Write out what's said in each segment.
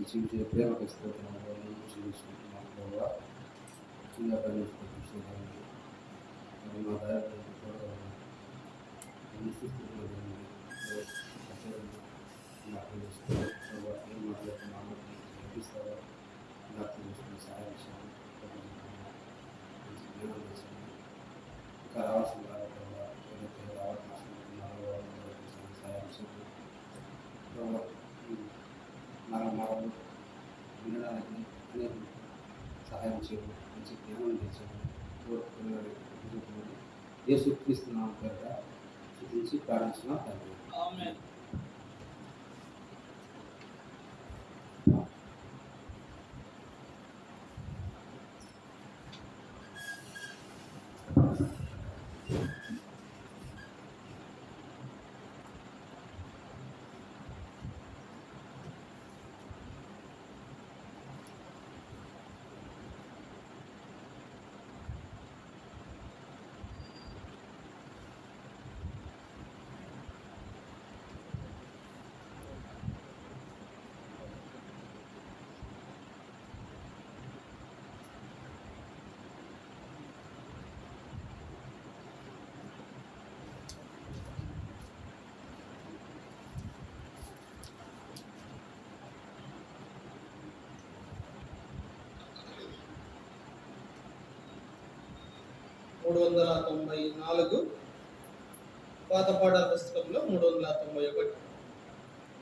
జీవించే ప్రేమకు స్తోత్రములు జీవిస్తున్నాం ప్రభావ. ముఖ్యంగా పరిణిస్తున్నాను మరి మా దయతో నాకు ఏం మాట్లాడుతున్నాము చూపిస్తావా నాకు చూసుకుని సహాయం చేయాలి. మంచి జ్ఞానం చేశాను. ఇంకా రావాల్సిన ఏదైతే రావాల్సిన సహాయం చేయాలి. మనం వినడానికి అనేక సహాయం చేయడం మంచి జ్ఞానం చేశాను. యేసుక్రీస్తున్నాం పేరిట స్తుతించి ప్రార్థిస్తున్నాం తండ్రి. ఆమేన్. పాత పాఠాల పుస్తకంలో 391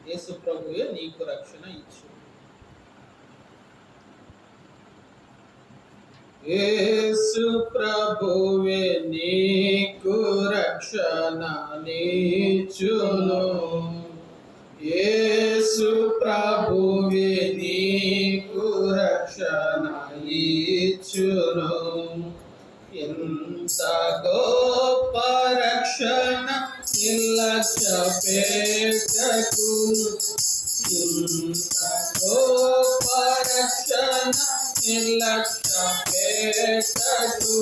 యేసు ప్రభువే నీకు రక్షణ ఇచ్చు. యేసు ప్రభువే నీకు రక్షణ నిచ్చును. యేసు ప్రభువే నీకు రక్షణ ఇచ్చును. ఎంత గొప్ప రక్షణ నిర్లక్ష్య పెట్టకు. ఇంత గొప్ప రక్షణ నిర్లక్ష్య పెట్టకు.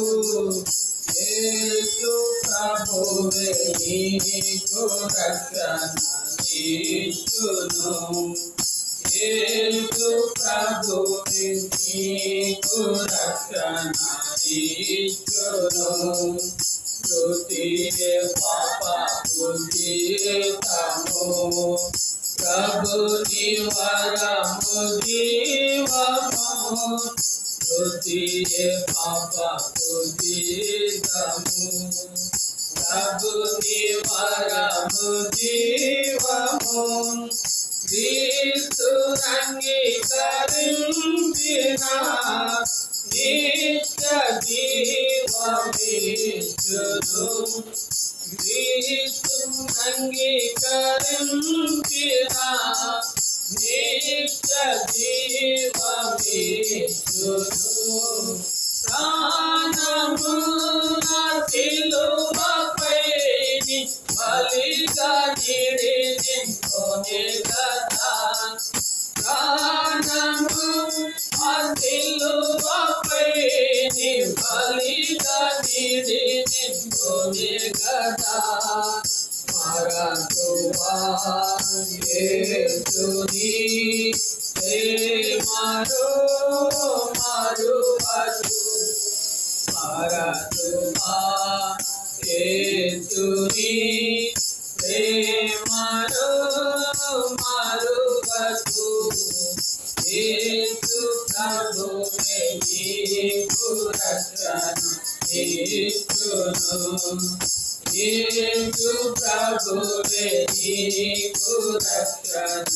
యేసు ప్రభువే నీకు రక్షణ ఇచ్చును. యేసు ప్రభువే నీకు రక్షణ ఇచ్చును. స్తుతియే పాపపు జీతము, ప్రభుని వరము జీవము. స్తుతియే పాపపు జీతము, ప్రభుని వరము జీవము. క్రీస్తునంగీకరించిన నిత్య జీవమిచ్చును. క్రీస్తునంగీకరించిన నిత్య జీవమిచ్చును. ప్రాణమున సిలువపై బలిగా నిడికొనే కదా. ప్రాణము ఆ సిలువపై బలిగా నిడికొనే కదా. మరతువా యేసుని ప్రేమను మరువకు. మరతువా యేసుని ప్రేమను మరువకు. యేసు ప్రభువే నీకు రక్షణ ఇచ్చును. యేసు ప్రభువే నీకు రక్షణ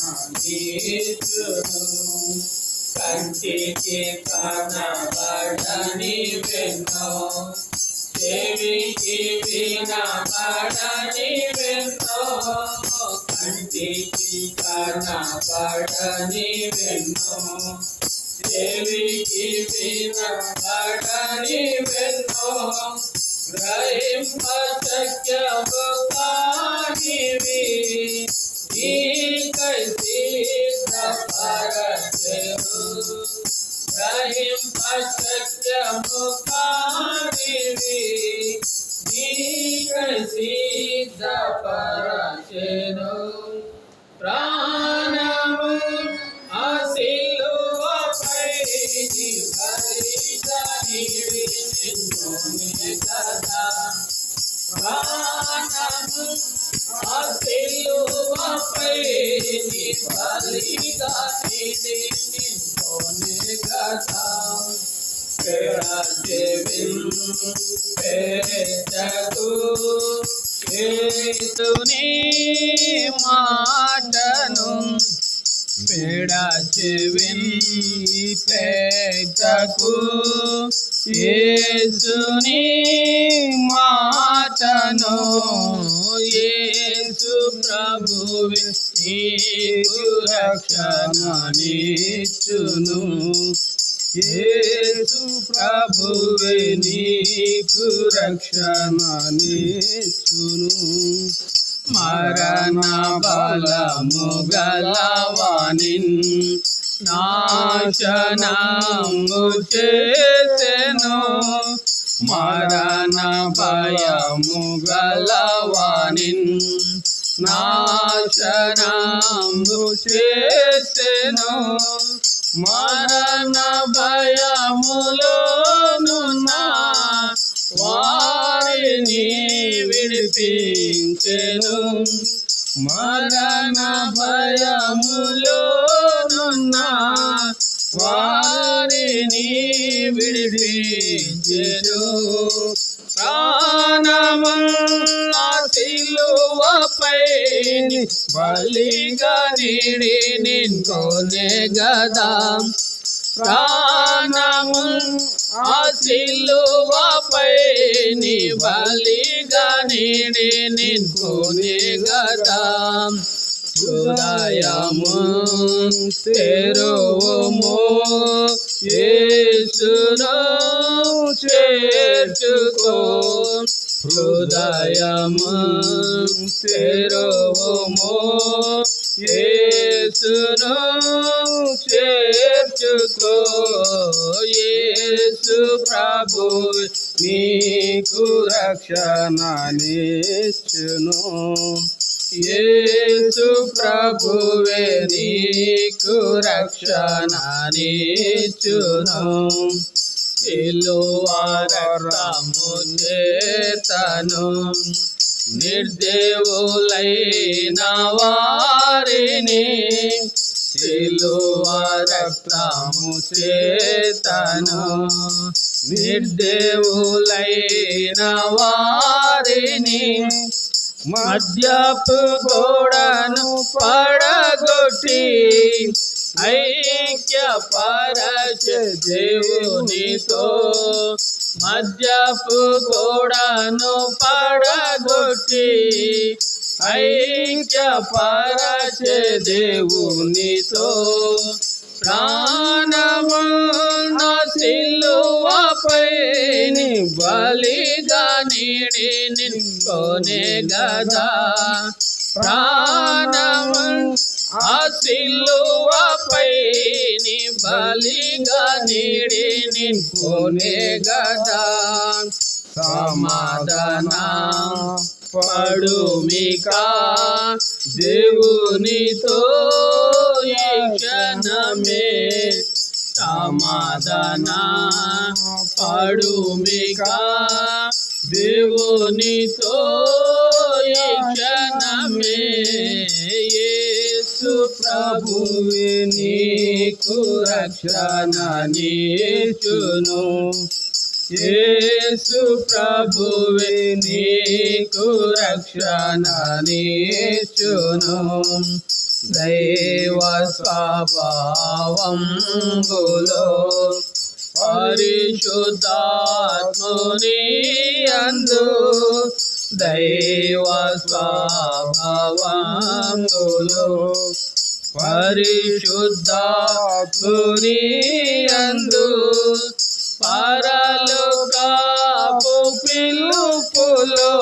ఇచ్చును. కంటికి కనబడని వెన్నో, చెవికి వినబడని వెన్నో. కంటికి కనబడని వెన్నో, చెవికి వినబడని వెన్నో. గ్రహింప శక్యము కానివి నీకై సిద్ధపరచెను. గ్రహింప శక్యము కానివి నీకై సిద్ధపరచెను. ప్రాణము ఆశీ ప్రాణము ఆ సిలువపై నీ బలిగా నీది నిన్నునే గదా పెట్టకు యేసుని మాటను విడచి పెట్టకు యేసుని మాటను యేసు ప్రభువే నీకు రక్షణనిచ్చును యేసు ప్రభువే నీకు రక్షణనిచ్చును మరణ బలము గలవానిన్ నాశనము చేసెను మరణ భయము గలవానిన్ నాశనము చేసెను మరణ భయములోనున్న వారిని విడిపించెను మరణ భయములోనున్న వారిని విడిపించెను ప్రాణమున్న సిలువపై బలిగా నీడి నిన్నునే గదా ప్రాణము ఆ సిలువపై నీ బలిగా నీడి నిన్నునే గదా హృదయము తెరువుము యేసును చేర్చుకో హృదయము తెరువుము యేసును చేర్చుకో యేసు ప్రభు నీకు రక్షణనిచ్చును యేసు ప్రభువే నీకు రక్షణనిచ్చును సిలువ రక్తము చేతను నిర్దేవులైన వారిని సిలువ రక్తము చేతను నిర్దేవులైన వారిని మద్యపు గోడను పడగొట్టి ఐక్యపరచ దేవునితో మద్యపు గోడను పడగొట్టి ఐక్యపరచ దేవునితో ప్రాణము నా సిలువపై నీ బలిగా నీడి నిన్నునే గదా ప్రాణము ఆ సిలువపై నీ బలిగా నీడి నిన్నునే గదా సమాధాన పడుమిక దేవునితో ఈ క్షణమే సమాధాన పడుమిక దేవునితో ఈ క్షణమే యేసు ప్రభువే నీకు రక్షణనిచ్చును యేసు ప్రభువే నీకు రక్షణనిచ్చును దైవ స్వభావంబులో పరిశుద్ధాత్ముని యందు దైవ స్వభావంబులో పరిశుద్ధాత్ముని యందు పరలోకపు పిలుపులో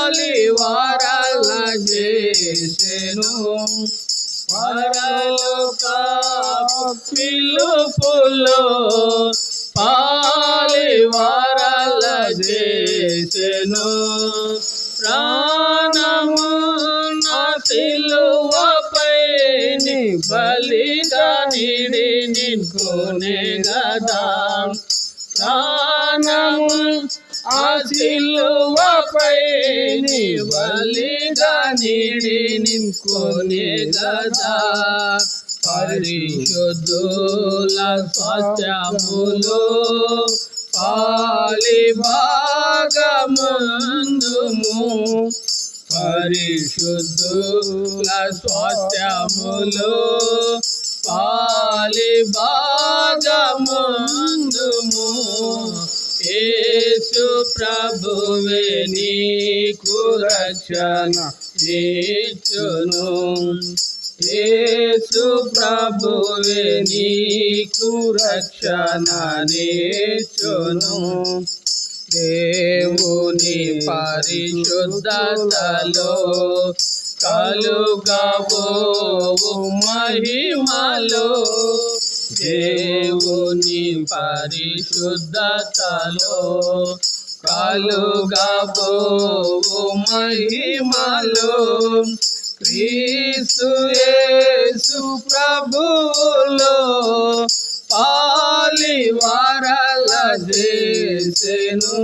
పాలివారల చేసెను పరలోకపు పిలుపులో పాలివారల చేసెను ప్రాణము నా సిలువపై నీ బలిగా నీడి నిన్నునే గదా ప్రాణము ఆ సిలువపై నీ బలిగా నీడి నింపుకొనే గదా పరిశుద్ధుల స్వాస్థ్యములో పాలి భాగమందుము పరిశుద్ధుల స్వాస్థ్యములో పాలి భాగమందుము యేసు ప్రభువే నీకు రక్షణ నీచును యేసు ప్రభువే నీకు రక్షణ నీచును దేవుని పరిశుద్ధతలో కలుగబోవు మహిమలో దేవుని పరిశుద్ధతలో కలుగబోవు మహిమలో క్రీస్తు యేసు ప్రభువులో పాలి వారల చేసెను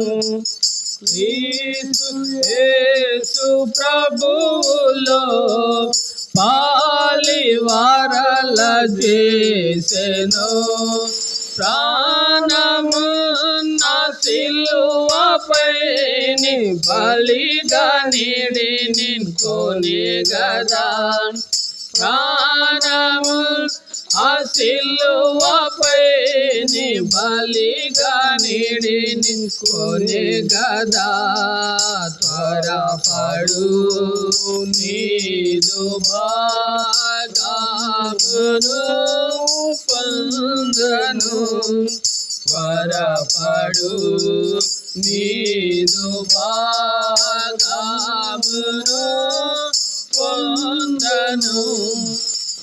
క్రీస్తు యేసు ప్రభువులో పాలి వారల చేసెను ప్రాణము నా సిలువపై నీ బలిగా నీడి నిన్కొని గదా ప్రాణము ఆ సిలువపై నీ బలిగా నీడి నిన్కొని గదా త్వరపడు నీదు భాగమును పొందను త్వరపడు నీదు భాగమును పొందను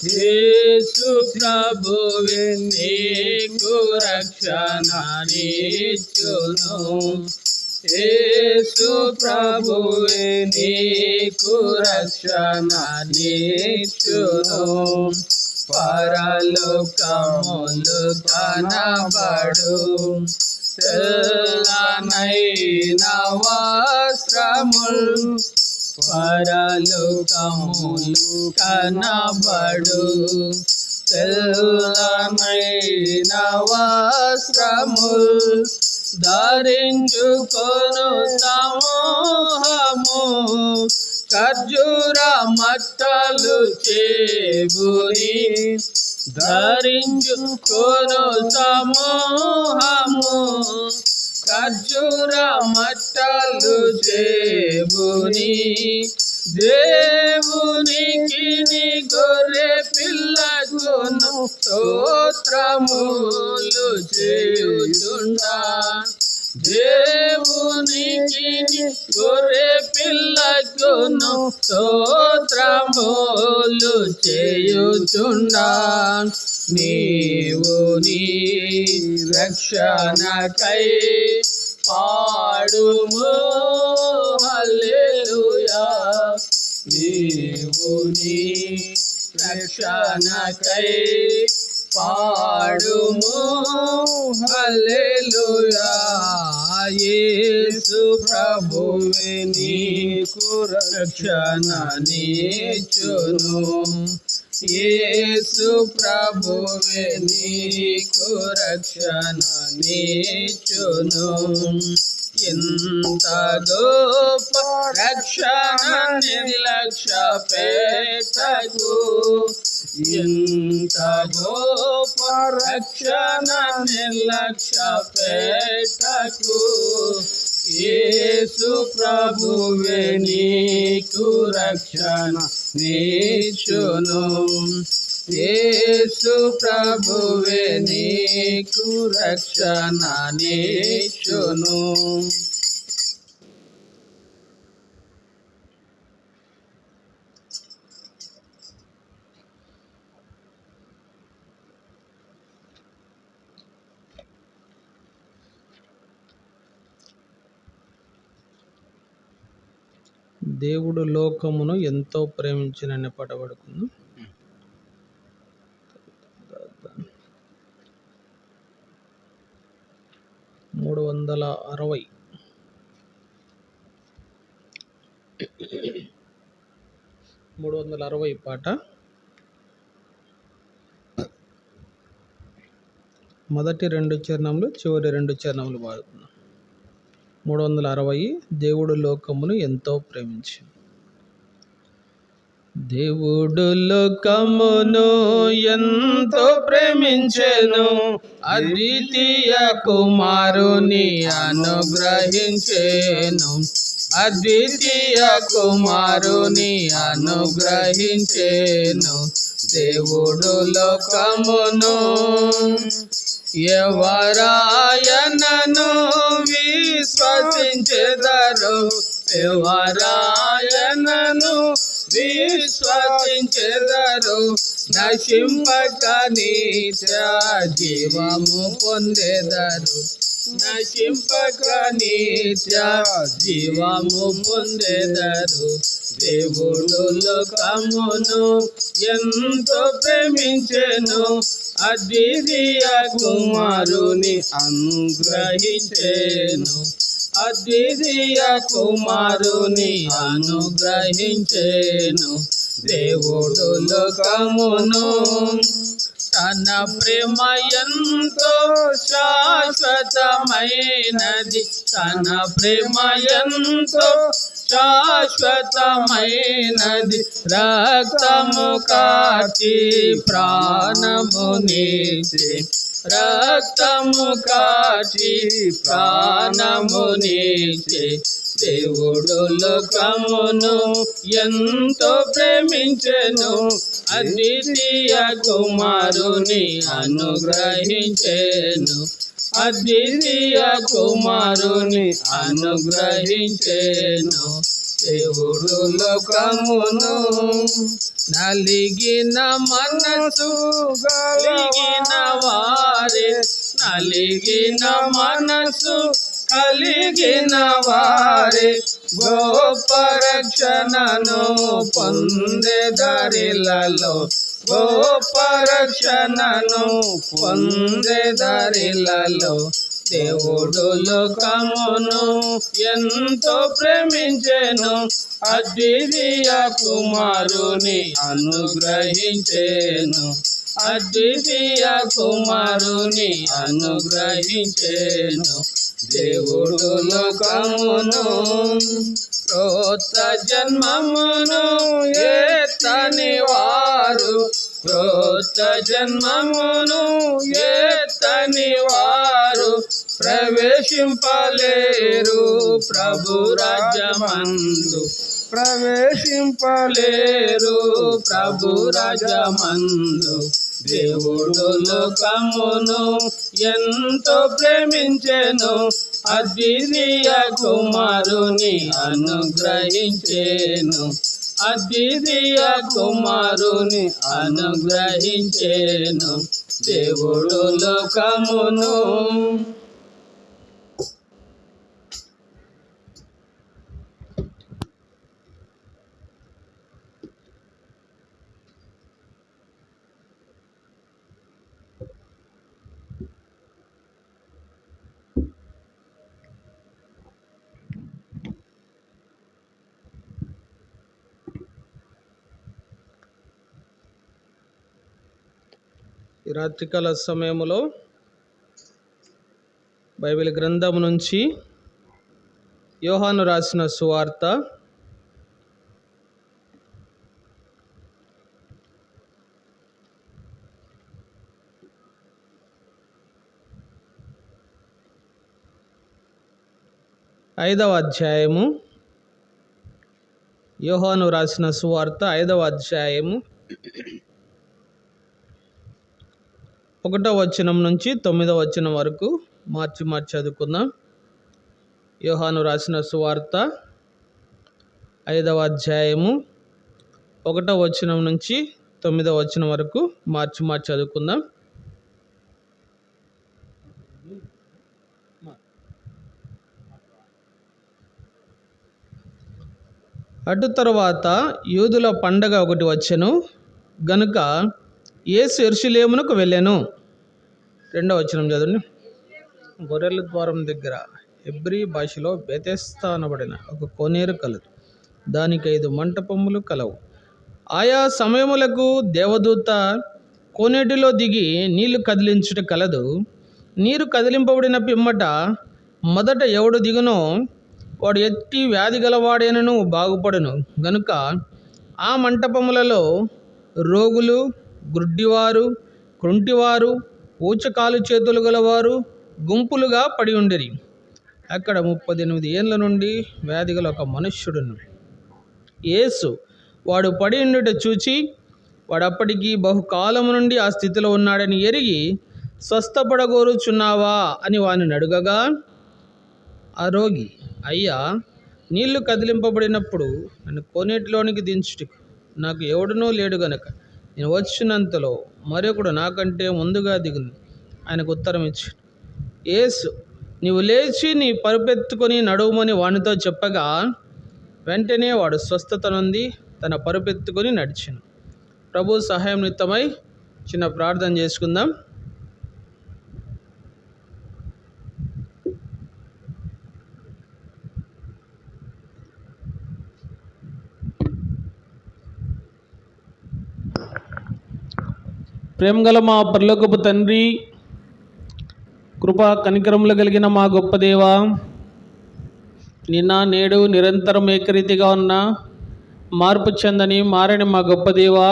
యేసు ప్రభువే నీకు రక్షణ నీచును యేసు ప్రభువే నీకు రక్షణ నీచును పరలోకములు కనబడు తెల్లనైన వస్త్రములు పరలోకములు కనబడు తెల్లనైన వస్త్రములు ధరించుకొను సమూహము ఖర్జూర మట్టలు చేబుని ధరించుకొను సమూహము ఖర్జూర మట్టలు చేబుని దేవునికి నీ గొర్రె పిల్లకును స్తోత్రములు చేయుచుండా దేవునికి నీ గొర్రె పిల్లకును స్తోత్రములు చేయుచుండా నీవు నీ రక్షణకై పాడుము హల్లెలూయా నీవు నీ రక్షణకై పాడుము హల్లెలూయా యేసు ప్రభువే నీకు రక్షణ నీచును యేసు ప్రభువే నీకు రక్షణ నీచును ఎంత గొప్ప రక్షణ నిర్లక్ష్య పెట్టకు ఎంత గొప్ప రక్షణ నిర్లక్ష్య పెట్టకు యేసు ప్రభువే నీకు రక్షణ నీచును యేసు ప్రభువే నీకు రక్షణ నీచును దేవుడు లోకమును ఎంతో ప్రేమించినని పడబడుకుంది 360 360 పాట. మొదటి 2 చరణములు, చివరి 2 చరణములు పాడుతున్నాం. 360 దేవుడు లోకమును ఎంతో ప్రేమించి. దేవుడు లోకమును ఎంతో ప్రేమించెను, అద్వితీయ కుమారుని అనుగ్రహించెను. అద్వితీయ కుమారుని అనుగ్రహించెను. దేవుడు లోకమును ఎవరాయనను విశ్వసించెదరు, ఎవరాయనను విశ్వసించెదరు, నశింపక నిత్య జీవము పొందెదరు. నశింపక నిత్య జీవము పొందెదరు. దేవుడు లోకమును ఎంతో ప్రేమించెను, అద్వితీయ కుమారుని అనుగ్రహించెను. అద్వితీయ కుమారుని అనుగ్రహించెను. దేవుడు లోకమును తన ప్రేమ ఎంతో శాశ్వతమైనది, తన ప్రేమ ఎంతో శాశ్వతమైనది. రక్తము కార్చి ప్రాణమునిచ్చే, రక్తము కార్చి ప్రాణమునిచ్చే. దేవుడు లోకమును ఎంతో ప్రేమించెను, అద్వితీయ కుమారుని అనుగ్రహించెను. అద్వితీయ కుమారుని అనుగ్రహించెను. దేవుడు లోకమును నలిగిన మనసు కలిగిన వారే, నలిగిన మనసు కలిగిన వారే గొప్ప రక్షణను పొందెదరిలలో, గొప్ప రక్షణను పొందెదరిలలో. దేవుడు లోకమును ఎంతో ప్రేమించెను, అద్వితీయ కుమారుని అనుగ్రహించెను. అద్వితీయ కుమారుని అనుగ్రహించెను. దేవుడు లోకమును క్రొత్త జన్మమును ఎత్తని వారు, క్రొత్త జన్మమును ఎత్తని వారు ప్రవేశింపలేరు ప్రభు రాజ్యమందు, ప్రవేశింపలేరు ప్రభు రాజ్యమందు. దేవుడు లోకమును ఎంతో ప్రేమించెను, అద్వితీయ కుమారుని అనుగ్రహించెను. అద్వితీయ కుమారుని అనుగ్రహించెను. దేవుడు లోకమును ఈ రాత్రికాల సమయంలో బైబిల్ గ్రంథం నుంచి యోహాను రాసిన సువార్త 5వ అధ్యాయము. యోహాను రాసిన సువార్త 5వ అధ్యాయము 1వ వచనం నుంచి 9వ వచనం వరకు మార్చి చదువుకుందాం. యోహాను రాసిన సువార్త 5వ అధ్యాయము 1వ వచనం నుంచి 9వ వచనం వరకు మార్చి చదువుకుందాం. అటు తరువాత యూదుల పండగ ఒకటి వచ్చెను గనుక యేసు యెరూషలేమునకు వెళ్ళెను. 2వ వచనం చదవండి. గొర్రెల ద్వారం దగ్గర హెబ్రీ భాషలో బెతెస్దా అనబడిన ఒక కోనేరు కలదు. దానికి 5 మంటపములు కలవు. ఆయా సమయములకు దేవదూత కోనేటిలో దిగి నీళ్లు కదిలించుట కలదు. నీరు కదిలింపబడిన పిమ్మట మొదట ఎవడు దిగునో వాడు ఎట్టి వ్యాధి గలవాడైనను బాగుపడును గనుక ఆ మంటపములలో రోగులు, గుడ్డివారు, కుంటివారు, ఊచకాలు చేతులు గలవారు గుంపులుగా పడి ఉండిరి. అక్కడ 38 ఏండ్ల నుండి వ్యాధి గల ఒక మనుష్యుడును. యేసు వాడు పడి ఉండుట చూచి, వాడప్పటికి బహుకాలము నుండి ఆ స్థితిలో ఉన్నాడని ఎరిగి, స్వస్థపడగోరుచున్నావా అని వానిని అడుగగా, ఆ రోగి, అయ్యా, నీళ్లు కదిలింపబడినప్పుడు నన్ను కోనేటిలోనికి దించుటకు నాకు ఎవడునూ లేడు గనక నేను వచ్చినంతలో మరొకడు నాకంటే ముందుగా దిగును ఆయనకు ఉత్తరం ఇచ్చాడు. యేసు, నీవు లేచి నీ పరుపెత్తుకొని నడువుమని వానితో చెప్పగా, వెంటనే వాడు స్వస్థత నొంది తన పరుపెత్తుకొని నడిచాను. ప్రభు సహాయం నిమిత్తమై చిన్న ప్రార్థన చేసుకుందాం. ప్రేమగల మా పరలోకపు తండ్రి, కృపా కనికరములు కలిగిన మా గొప్ప దేవా, నిన్న నేడు నిరంతరం ఏకరీతిగా ఉన్న మార్పు చెందని మారని మా గొప్ప దేవా,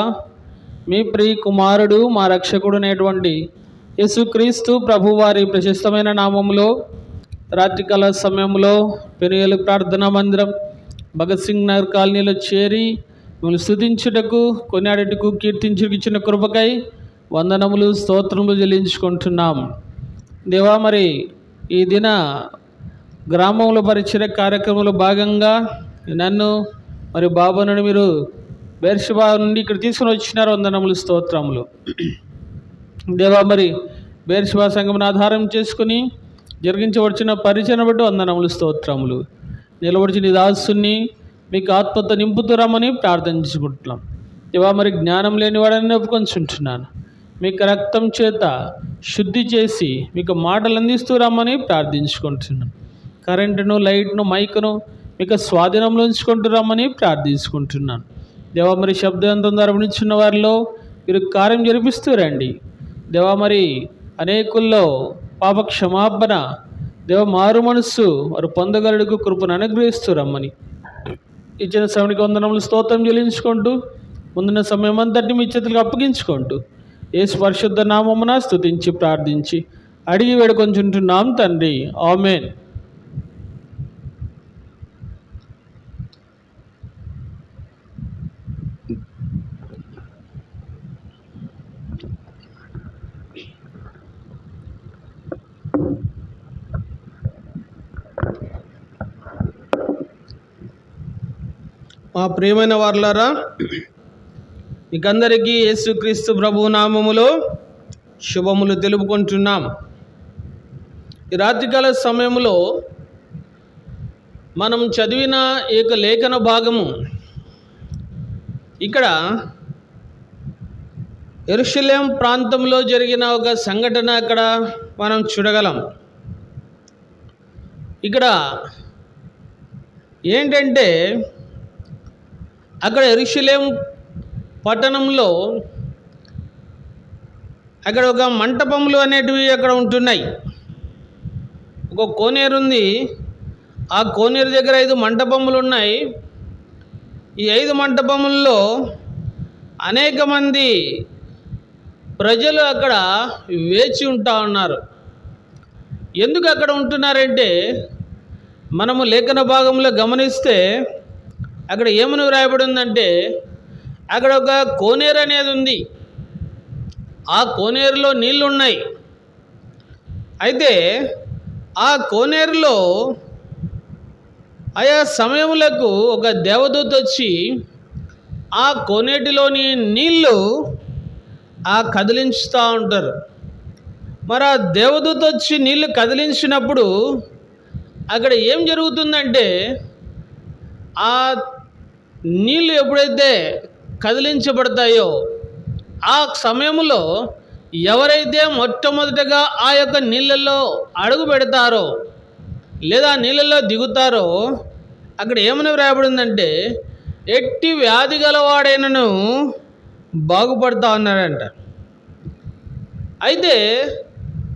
మీ ప్రియ కుమారుడు మా రక్షకుడు అనేటువంటి యేసుక్రీస్తు ప్రభు వారి ప్రశస్తమైన నామములో రాత్రికాల సమయంలో పెనుగల ప్రార్థనా మందిరం భగత్ సింగ్ నగర్ కాలనీలో చేరి మిమ్మల్ని స్తుతించుటకు, కొనియాడుటకు, కీర్తించుటకు ఇచ్చిన కృపకై వందనములు, స్తోత్రములు చెల్లించుకుంటున్నాం. దేవా, మరి ఈ దిన గ్రామంలో పరిచయ కార్యక్రమంలో భాగంగా నన్ను మరి బాబును మీరు బెర్షెబా నుండి ఇక్కడ తీసుకుని వచ్చినారు. వందనములు, స్తోత్రములు. దేవా, మరి బెర్షెబా సంఘమును ఆధారం చేసుకుని జరిగించవచ్చిన పరిచయను బట్టి వందనములు, స్తోత్రములు. నిలబడిచిన దాసుని మీకు ఆత్మతో నింపుతురమ్మని ప్రార్థించుకుంటున్నాం. దేవా, మరి జ్ఞానం లేని వాడని ఒప్పుకొంచుంటున్నాను. మీకు రక్తం చేత శుద్ధి చేసి మీకు మాటలు అందిస్తూ రమ్మని ప్రార్థించుకుంటున్నాను. కరెంటును, లైట్ను, మైకును మీకు స్వాధీనంలో ఉంచుకుంటూ రమ్మని ప్రార్థించుకుంటున్నాను. దేవా, మరి శబ్దయంత్రం ద్వారా వినిచున్న వారిలో మీరు కార్యం జరిపిస్తూ రండి. దేవా, మరి అనేకుల్లో పాప క్షమాపణ, దేవ మారు మనస్సు వారు పొందగలుగు కృపను అనుగ్రహిస్తూ రమ్మని ఇచ్చిన సమయానికి వందనములు, స్తోత్రం చెల్లించుకుంటూ ముందున్న సమయం అంతటిని మీ చేతులకు అప్పగించుకుంటూ యేసు పరిశుద్ధ నామమున స్తుతించి ప్రార్థించి అడిగి వేడుకొంచుంటున్నాం తండ్రి. ఆమేన్. మా ప్రియమైన వారలారా, మీకందరికీ యేసుక్రీస్తు ప్రభు నామములో శుభములు తెలుపుకుంటున్నాం. ఈ రాత్రికాల సమయంలో మనం చదివిన ఈ లేఖన భాగము ఇక్కడ యెరూషలేం ప్రాంతంలో జరిగిన ఒక సంఘటన అక్కడ మనం చూడగలం. ఇక్కడ ఏంటంటే, అక్కడ యెరూషలేం పట్టణంలో అక్కడ ఒక మంటపములు అనేటివి అక్కడ ఉంటున్నాయి. ఒక కోనేరు ఉంది. ఆ కోనేరు దగ్గర 5 మంటపములు ఉన్నాయి. ఈ 5 మంటపముల్లో అనేక మంది ప్రజలు అక్కడ వేచి ఉంటా ఉన్నారు. ఎందుకు అక్కడ ఉంటున్నారంటే, మనము లేఖన భాగంలో గమనిస్తే అక్కడ ఏమని వ్రాయబడి ఉందంటే, అక్కడ ఒక కోనేరు అనేది ఉంది. ఆ కోనేరులో నీళ్ళు ఉన్నాయి. అయితే ఆ కోనేరులో ఆయా సమయములకు ఒక దేవదూత వచ్చి ఆ కోనేటిలోని నీళ్ళు కదిలించుతూ ఉంటారు. మరి ఆ దేవదూత వచ్చి నీళ్ళు కదిలించినప్పుడు అక్కడ ఏం జరుగుతుందంటే, ఆ నీళ్ళు ఎప్పుడైతే కదిలించబడతాయో ఆ సమయంలో ఎవరైతే మొట్టమొదటగా ఆ యొక్క నీళ్ళల్లో అడుగు పెడతారో లేదా నీళ్ళల్లో దిగుతారో అక్కడ ఏమని వ్రాయబడిందంటే, ఎట్టి వ్యాధి గలవాడైనను బాగుపడతా ఉన్నాడంట. అయితే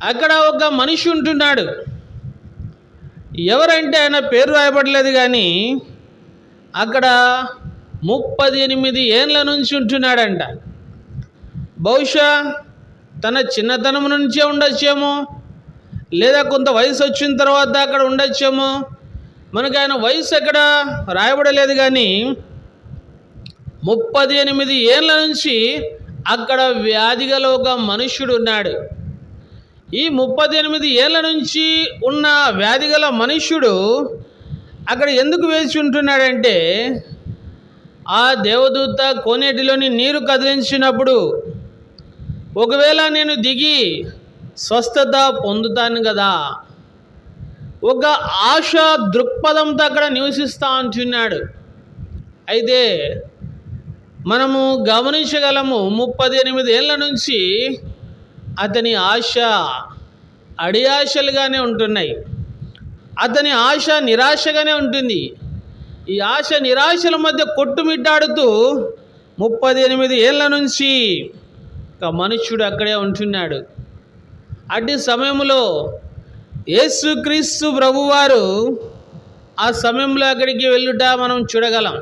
అక్కడ ఒక మనిషి ఉంటున్నాడు. ఎవరంటే ఆయన పేరు రాయబడలేదు, కానీ అక్కడ 38 ఏండ్ల నుంచి ఉంటున్నాడంట. బహుశా తన చిన్నతనం నుంచే ఉండొచ్చేమో, లేదా కొంత వయసు వచ్చిన తర్వాత అక్కడ ఉండొచ్చేమో. మనకు ఆయన వయసు ఎక్కడ రాయబడలేదు, కానీ 38 ఏండ్ల నుంచి అక్కడ వ్యాధి గల ఒక మనుష్యుడు ఉన్నాడు. ఈ 38 ఏళ్ళ నుంచి ఉన్న వ్యాధి గల మనుష్యుడు అక్కడ ఎందుకు వేచి ఉంటున్నాడంటే, ఆ దేవదూత కోనేటిలోని నీరు కదిలించినప్పుడు ఒకవేళ నేను దిగి స్వస్థత పొందుతాను కదా, ఒక ఆశ దృక్పథంతో అక్కడ నివసిస్తూ ఉంటున్నాడు. అయితే మనము గమనించగలము, 38 ఏళ్ళ నుంచి అతని ఆశ అడియాశలుగానే ఉంటున్నాయి. అతని ఆశ నిరాశగానే ఉంటుంది. ఈ ఆశ నిరాశల మధ్య కొట్టుమిట్టాడుతూ 38 ఏళ్ళ నుంచి ఒక మనుష్యుడు అక్కడే ఉంటున్నాడు. అట్టి సమయంలో యేసుక్రీస్తు ప్రభువారు ఆ సమయంలో అక్కడికి వెళ్ళుట మనం చూడగలం.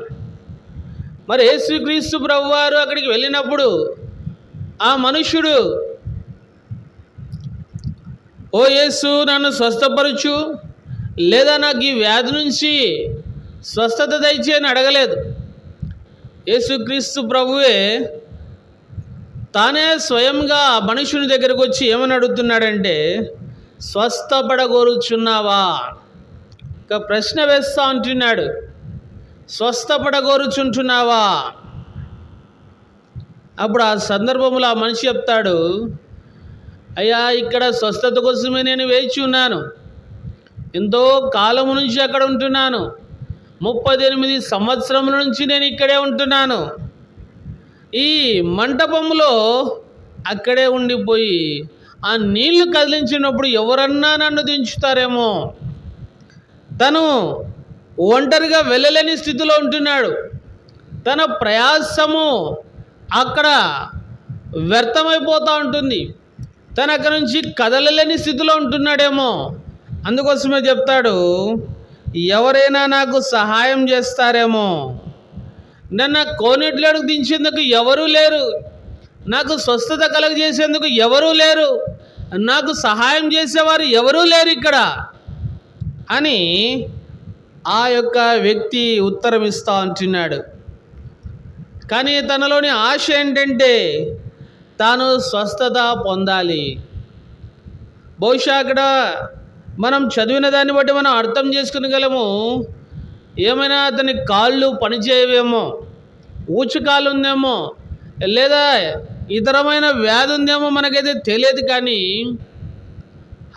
మరి యేసుక్రీస్తు ప్రభువారు అక్కడికి వెళ్ళినప్పుడు ఆ మనుష్యుడు, ఓ యేసు నన్ను స్వస్థపరచు, లేదా నాకు ఈ వ్యాధి నుంచి స్వస్థత దయచేయని అడగలేదు. యేసుక్రీస్తు ప్రభువే తానే స్వయంగా మనుషుని దగ్గరకు వచ్చి ఏమని అడుగుతున్నాడంటే, స్వస్థపడగోరుచున్నావా? ఒక ప్రశ్న వేస్తా అంటున్నాడు. స్వస్థపడగోరుచుంటున్నావా? అప్పుడు ఆ సందర్భంలో ఆ మనిషి చెప్తాడు, అయ్యా, ఇక్కడ స్వస్థత కోసమే నేను వేచి ఉన్నాను. ఎంతో కాలము నుంచి అక్కడ ఉంటున్నాను. 38 సంవత్సరముల నుంచి నేను ఇక్కడే ఉంటున్నాను. ఈ మంటపంలో అక్కడే ఉండిపోయి ఆ నీళ్లు కదిలించినప్పుడు ఎవరన్నా నన్ను దించుతారేమో. తను ఒంటరిగా వెళ్ళలేని స్థితిలో ఉంటున్నాడు. తన ప్రయాసము అక్కడ వ్యర్థమైపోతూ ఉంటుంది. తను అక్కడి నుంచి కదలలేని స్థితిలో ఉంటున్నాడేమో. అందుకోసమే చెప్తాడు, ఎవరైనా నాకు సహాయం చేస్తారేమో. నన్ను కోనేటిలోకి దించేందుకు ఎవరూ లేరు, నాకు స్వస్థత కలుగజేసేందుకు ఎవరూ లేరు, నాకు సహాయం చేసేవారు ఎవరూ లేరు ఇక్కడ అని ఆ యొక్క వ్యక్తి ఉత్తరం ఇస్తూ అంటున్నాడు. కానీ తనలోని ఆశ ఏంటంటే తాను స్వస్థత పొందాలి. బహుశా అక్కడ మనం చదివిన దాన్ని బట్టి మనం అర్థం చేసుకునగలము, ఏమైనా అతని కాళ్ళు పనిచేయవేమో, ఊచకాలు ఉందేమో, లేదా ఇతరమైన వ్యాధి ఉందేమో, మనకైతే తెలియదు. కానీ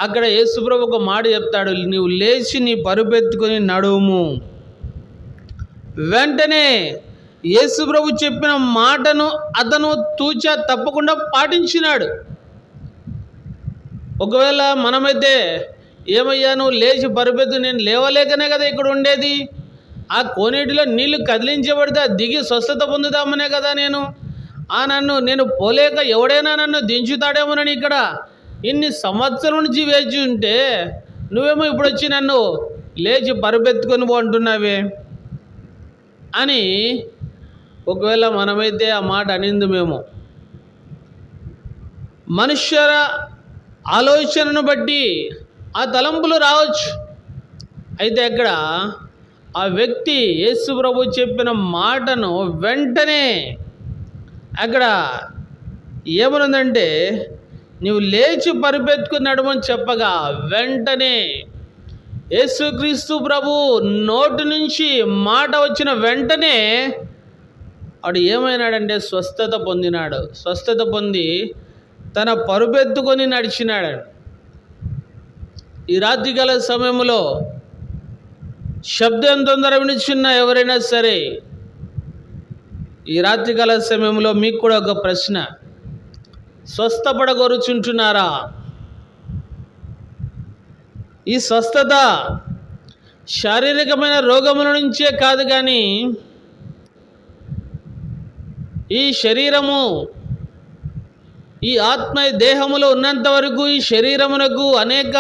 అక్కడ యేసుప్రభు ఒక మాట చెప్తాడు, నీవు లేచి నీ పరుపెత్తుకొని నడుము. వెంటనే యేసుప్రభు చెప్పిన మాటను అతను తూచా తప్పకుండా పాటించినాడు. ఒకవేళ మనమైతే, ఏమయ్యా నువ్వు లేచి పరుపెత్తు, నేను లేవలేకనే కదా ఇక్కడ ఉండేది, ఆ కోనేటిలో నీళ్లు కదిలించబడితే దిగి స్వస్థత పొందుదామనే కదా నేను పోలేక ఎవడైనా నన్ను దించుతాడేమోనని ఇక్కడ ఇన్ని సంవత్సరం నుంచి వేచి ఉంటే, నువ్వేమో ఇప్పుడు వచ్చి నన్ను లేచి పరుపెత్తుకొని అంటున్నావే అని ఒకవేళ మనమైతే ఆ మాట అనిందుమేమో. మనుష్యుల ఆలోచనను బట్టి ఆ తలంపులు రావచ్చు. అయితే అక్కడ ఆ వ్యక్తి యేసు ప్రభు చెప్పిన మాటను వెంటనే అక్కడ ఏమనుందంటే, నీవు లేచి పరుపెత్తుకుని నడుమని చెప్పగా వెంటనే యేసుక్రీస్తు ప్రభు నోటి నుంచి మాట వచ్చిన వెంటనే వాడు ఏమైనాడంటే స్వస్థత పొందినాడు. స్వస్థత పొంది తన పరుపెత్తుకొని నడిచినాడు. ఈ రాత్రికాల సమయంలో శబ్దం తొందర వినిచున్న ఎవరైనా సరే, ఈ రాత్రికాల సమయంలో మీకు కూడా ఒక ప్రశ్న, స్వస్థపడగోరుచుంటున్నారా? ఈ స్వస్థత శారీరకమైన రోగముల నుంచే కాదు, కానీ ఈ శరీరము, ఈ ఆత్మ దేహములో ఉన్నంత వరకు ఈ శరీరమునకు అనేక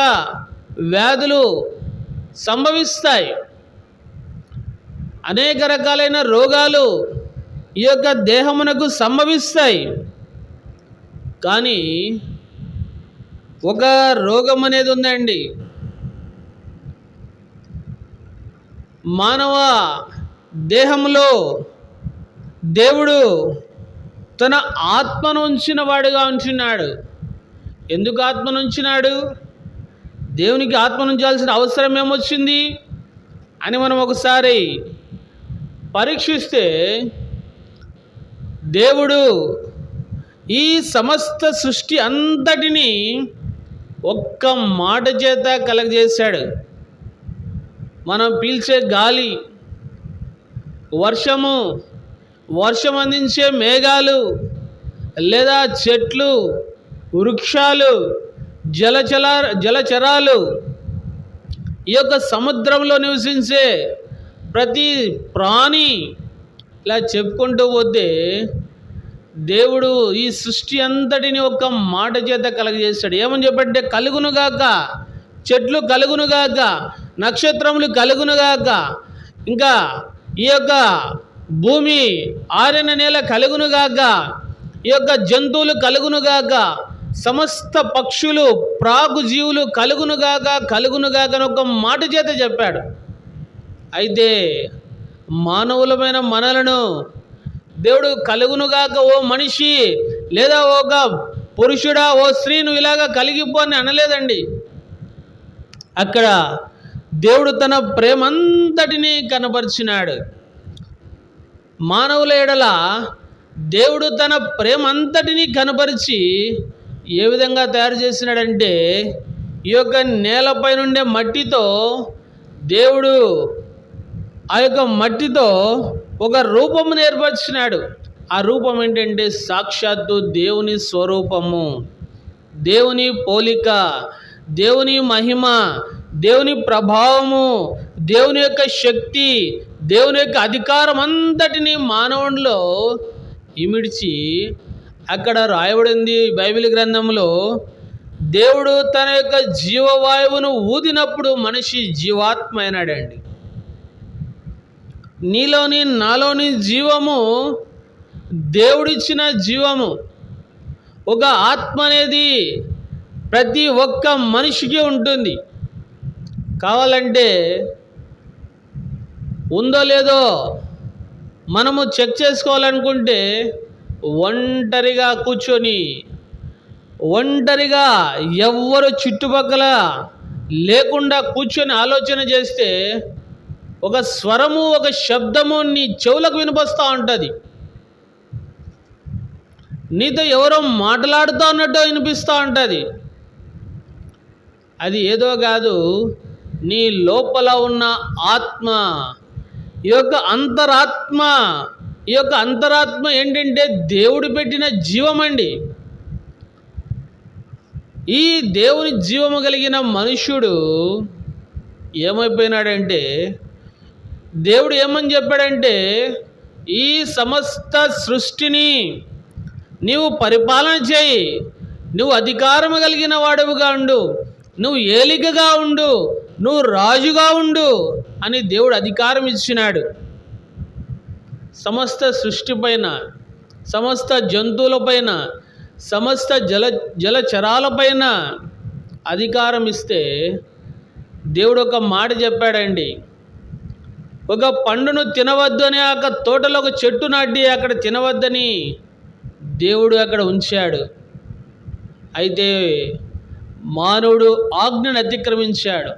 వ్యాధులు సంభవిస్తాయి. అనేక రకాలైన రోగాలు ఈ యొక్క దేహమునకు సంభవిస్తాయి. కానీ ఒక రోగం అనేది ఉందండి. మానవ దేహంలో దేవుడు తన ఆత్మను ఉంచిన వాడుగా ఉంచున్నాడు. ఎందుకు ఆత్మను ఉంచినాడు? దేవునికి ఆత్మను ఉంచాల్సిన అవసరం ఏమొచ్చింది అని మనం ఒకసారి పరీక్షిస్తే, దేవుడు ఈ సమస్త సృష్టి అంతటినీ ఒక్క మాట చేత కలగజేశాడు. మనం పీల్చే గాలి, వర్షం అందించే మేఘాలు, లేదా చెట్లు, వృక్షాలు, జలచరాలు, ఈ యొక్క సముద్రంలో నివసించే ప్రతి ప్రాణి, ఇలా చెప్పుకుంటూ పోతే దేవుడు ఈ సృష్టి అంతటిని ఒక్క మాట చేత కలగజేశాడు. ఏమని చెప్పంటే, కలుగునుగాక, చెట్లు కలుగునుగాక, నక్షత్రములు కలుగునుగాక, ఇంకా ఈ యొక్క భూమి ఆరిన నేల కలుగునుగాక, ఈ యొక్క జంతువులు కలుగునుగాక, సమస్త పక్షులు, ప్రాగు జీవులు కలుగునుగాక అని ఒక మాట చేత చెప్పాడు. అయితే మానవులమైన మనలను దేవుడు కలుగునుగాక ఓ మనిషి, లేదా ఒక పురుషుడా, ఓ స్త్రీ నువ్వు ఇలాగా కలిగిపో అని అనలేదండి. అక్కడ దేవుడు తన ప్రేమంతటినీ కనపరిచినాడు. మానవుల ఎడల దేవుడు తన ప్రేమంతటినీ కనపరిచి ఏ విధంగా తయారు చేసినాడంటే, ఈ యొక్క నేలపై నుండే మట్టితో దేవుడు ఆ యొక్క మట్టితో ఒక రూపమును ఏర్పరిచినాడు. ఆ రూపం ఏంటంటే సాక్షాత్తు దేవుని స్వరూపము, దేవుని పోలిక, దేవుని మహిమ, దేవుని ప్రభావము, దేవుని యొక్క శక్తి, దేవుని యొక్క అధికారం అంతటినీ మానవునిలో ఇమిడ్చి అక్కడ రాయబడింది బైబిల్ గ్రంథంలో. దేవుడు తన యొక్క జీవవాయువును ఊదినప్పుడు మనిషి జీవాత్మ అయినాడండి. నీలోని నాలోని జీవము దేవుడిచ్చిన జీవము. ఒక ఆత్మ అనేది ప్రతి ఒక్క మనిషికి ఉంటుంది. కావాలంటే ఉందో లేదో మనము చెక్ చేసుకోవాలనుకుంటే ఒంటరిగా కూర్చొని, ఒంటరిగా ఎవ్వరు చుట్టుపక్కల లేకుండా కూర్చొని ఆలోచన చేస్తే ఒక స్వరము, ఒక శబ్దము నీ చెవులకు వినిపిస్తూ ఉంటుంది. నీతో ఎవరో మాట్లాడుతూ ఉన్నట్టు వినిపిస్తూ ఉంటుంది. అది ఏదో కాదు, నీ లోపల ఉన్న ఆత్మ, ఈ యొక్క అంతరాత్మ ఏంటంటే దేవుడు పెట్టిన జీవమండి. ఈ దేవుని జీవము కలిగిన మనుష్యుడు ఏమైపోయినాడంటే, దేవుడు ఏమని చెప్పాడంటే, ఈ సమస్త సృష్టిని నీవు పరిపాలన చేయి, నువ్వు అధికారము కలిగిన వాడుగా ఉండు, నువ్వు ఏలికగా ఉండు, నువ్వు రాజుగా ఉండు అని దేవుడు అధికారం ఇచ్చినాడు. సమస్త సృష్టి పైన, సమస్త జంతువులపైన, సమస్త జలచరాలపైన అధికారం ఇస్తే దేవుడు ఒక మాట చెప్పాడండి. ఒక పండును తినవద్దు అని ఆ తోటలో ఒక చెట్టు నాటి అక్కడ తినవద్దని దేవుడు అక్కడ ఉంచాడు. అయితే మానవుడు ఆజ్ఞను అతిక్రమించాడు.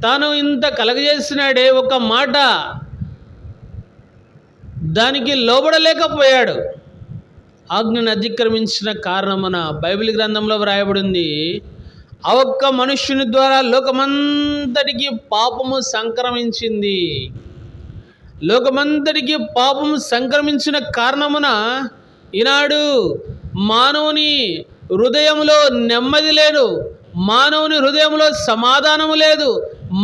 తాను ఇంత కలగజేసినాడే, ఒక మాట దానికి లోబడలేకపోయాడు. ఆజ్ఞను అతిక్రమించిన కారణమున బైబిల్ గ్రంథంలో వ్రాయబడింది, ఆ ఒక్క మనుష్యుని ద్వారా లోకమంతటికి పాపము సంక్రమించింది. లోకమంతటికి పాపము సంక్రమించిన కారణమున ఈనాడు మానవుని హృదయంలో నెమ్మది లేదు, మానవుని హృదయంలో సమాధానము లేదు,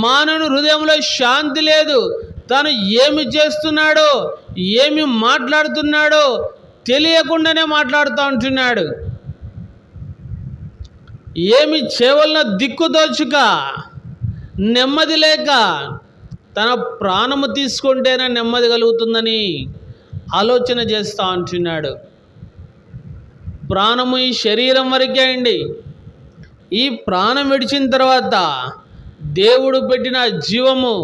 మానవుని హృదయంలో శాంతి లేదు. తాను ఏమి చేస్తున్నాడో ఏమి మాట్లాడుతున్నాడో తెలియకుండానే మాట్లాడుతూ ఉంటున్నాడు. ఏమి చేయవలన దిక్కుదోచుక, నెమ్మది లేక, తన ప్రాణము తీసుకుంటేనే నెమ్మది కలుగుతుందని ఆలోచన చేస్తూ ఉంటున్నాడు. ప్రాణము ఈ శరీరం వరకే అండి. ఈ ప్రాణం విడిచిన తర్వాత దేవుడు పెట్టిన జీవము,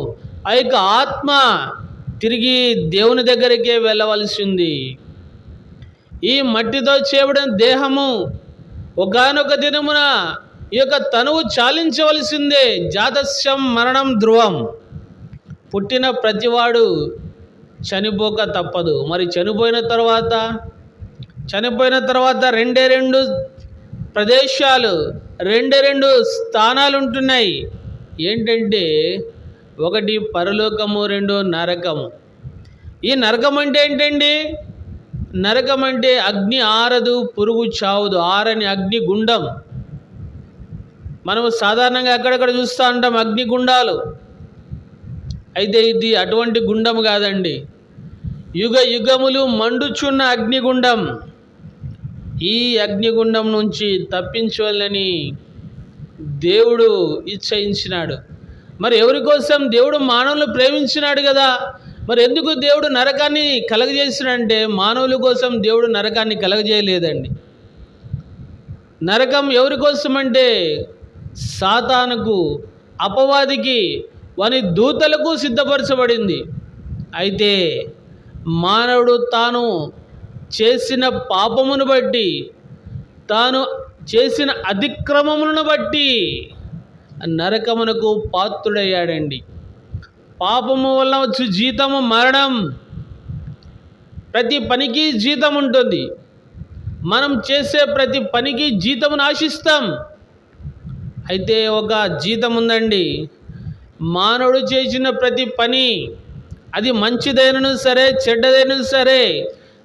ఆ యొక్క ఆత్మ తిరిగి దేవుని దగ్గరికే వెళ్ళవలసి ఉంది. ఈ మట్టితో చేయబడిన దేహము ఒకానొక దినమున ఈ యొక్క తనువు చాలించవలసిందే. జాతస్యం మరణం ధ్రువం. పుట్టిన ప్రతివాడు చనిపోక తప్పదు. మరి చనిపోయిన తర్వాత రెండు ప్రదేశాలు, రెండు స్థానాలు ఉంటున్నాయి. ఏంటంటే ఒకటి పరలోకము, రెండు నరకము. ఈ నరకం అంటే ఏంటండి? నరకం అంటే అగ్ని ఆరదు, పురుగు చావదు, ఆరని అగ్ని గుండం. మనము సాధారణంగా అక్కడక్కడ చూస్తూ ఉంటాం అగ్నిగుండాలు. అయితే ఇది అటువంటి గుండం కాదండి. యుగ యుగములు మండుచున్న అగ్నిగుండం. ఈ అగ్నిగుండం నుంచి తప్పించవాలని దేవుడు ఇచ్చయించినాడు. మరి ఎవరి కోసం? దేవుడు మానవులను ప్రేమించినాడు కదా. మరి ఎందుకు దేవుడు నరకాన్ని కలగజేసినంటే మానవుల కోసం దేవుడు నరకాన్ని కలగజేయలేదండి. నరకం ఎవరి కోసం అంటే సాతానుకు, అపవాదికి, వాని దూతలకు సిద్ధపరచబడింది. అయితే మానవుడు తాను చేసిన పాపమును బట్టి, తాను చేసిన అతిక్రమములను బట్టి నరకమునకు పాత్రుడయ్యాడండి. పాపము వల్ల వచ్చు జీతము మరణం. ప్రతి పనికి జీతం ఉంటుంది. మనం చేసే ప్రతి పనికి జీతమును ఆశిస్తాం. అయితే ఒక జీతం ఉందండి. మానవుడు చేసిన ప్రతి పని, అది మంచిదైనను సరే చెడ్డదైనను సరే,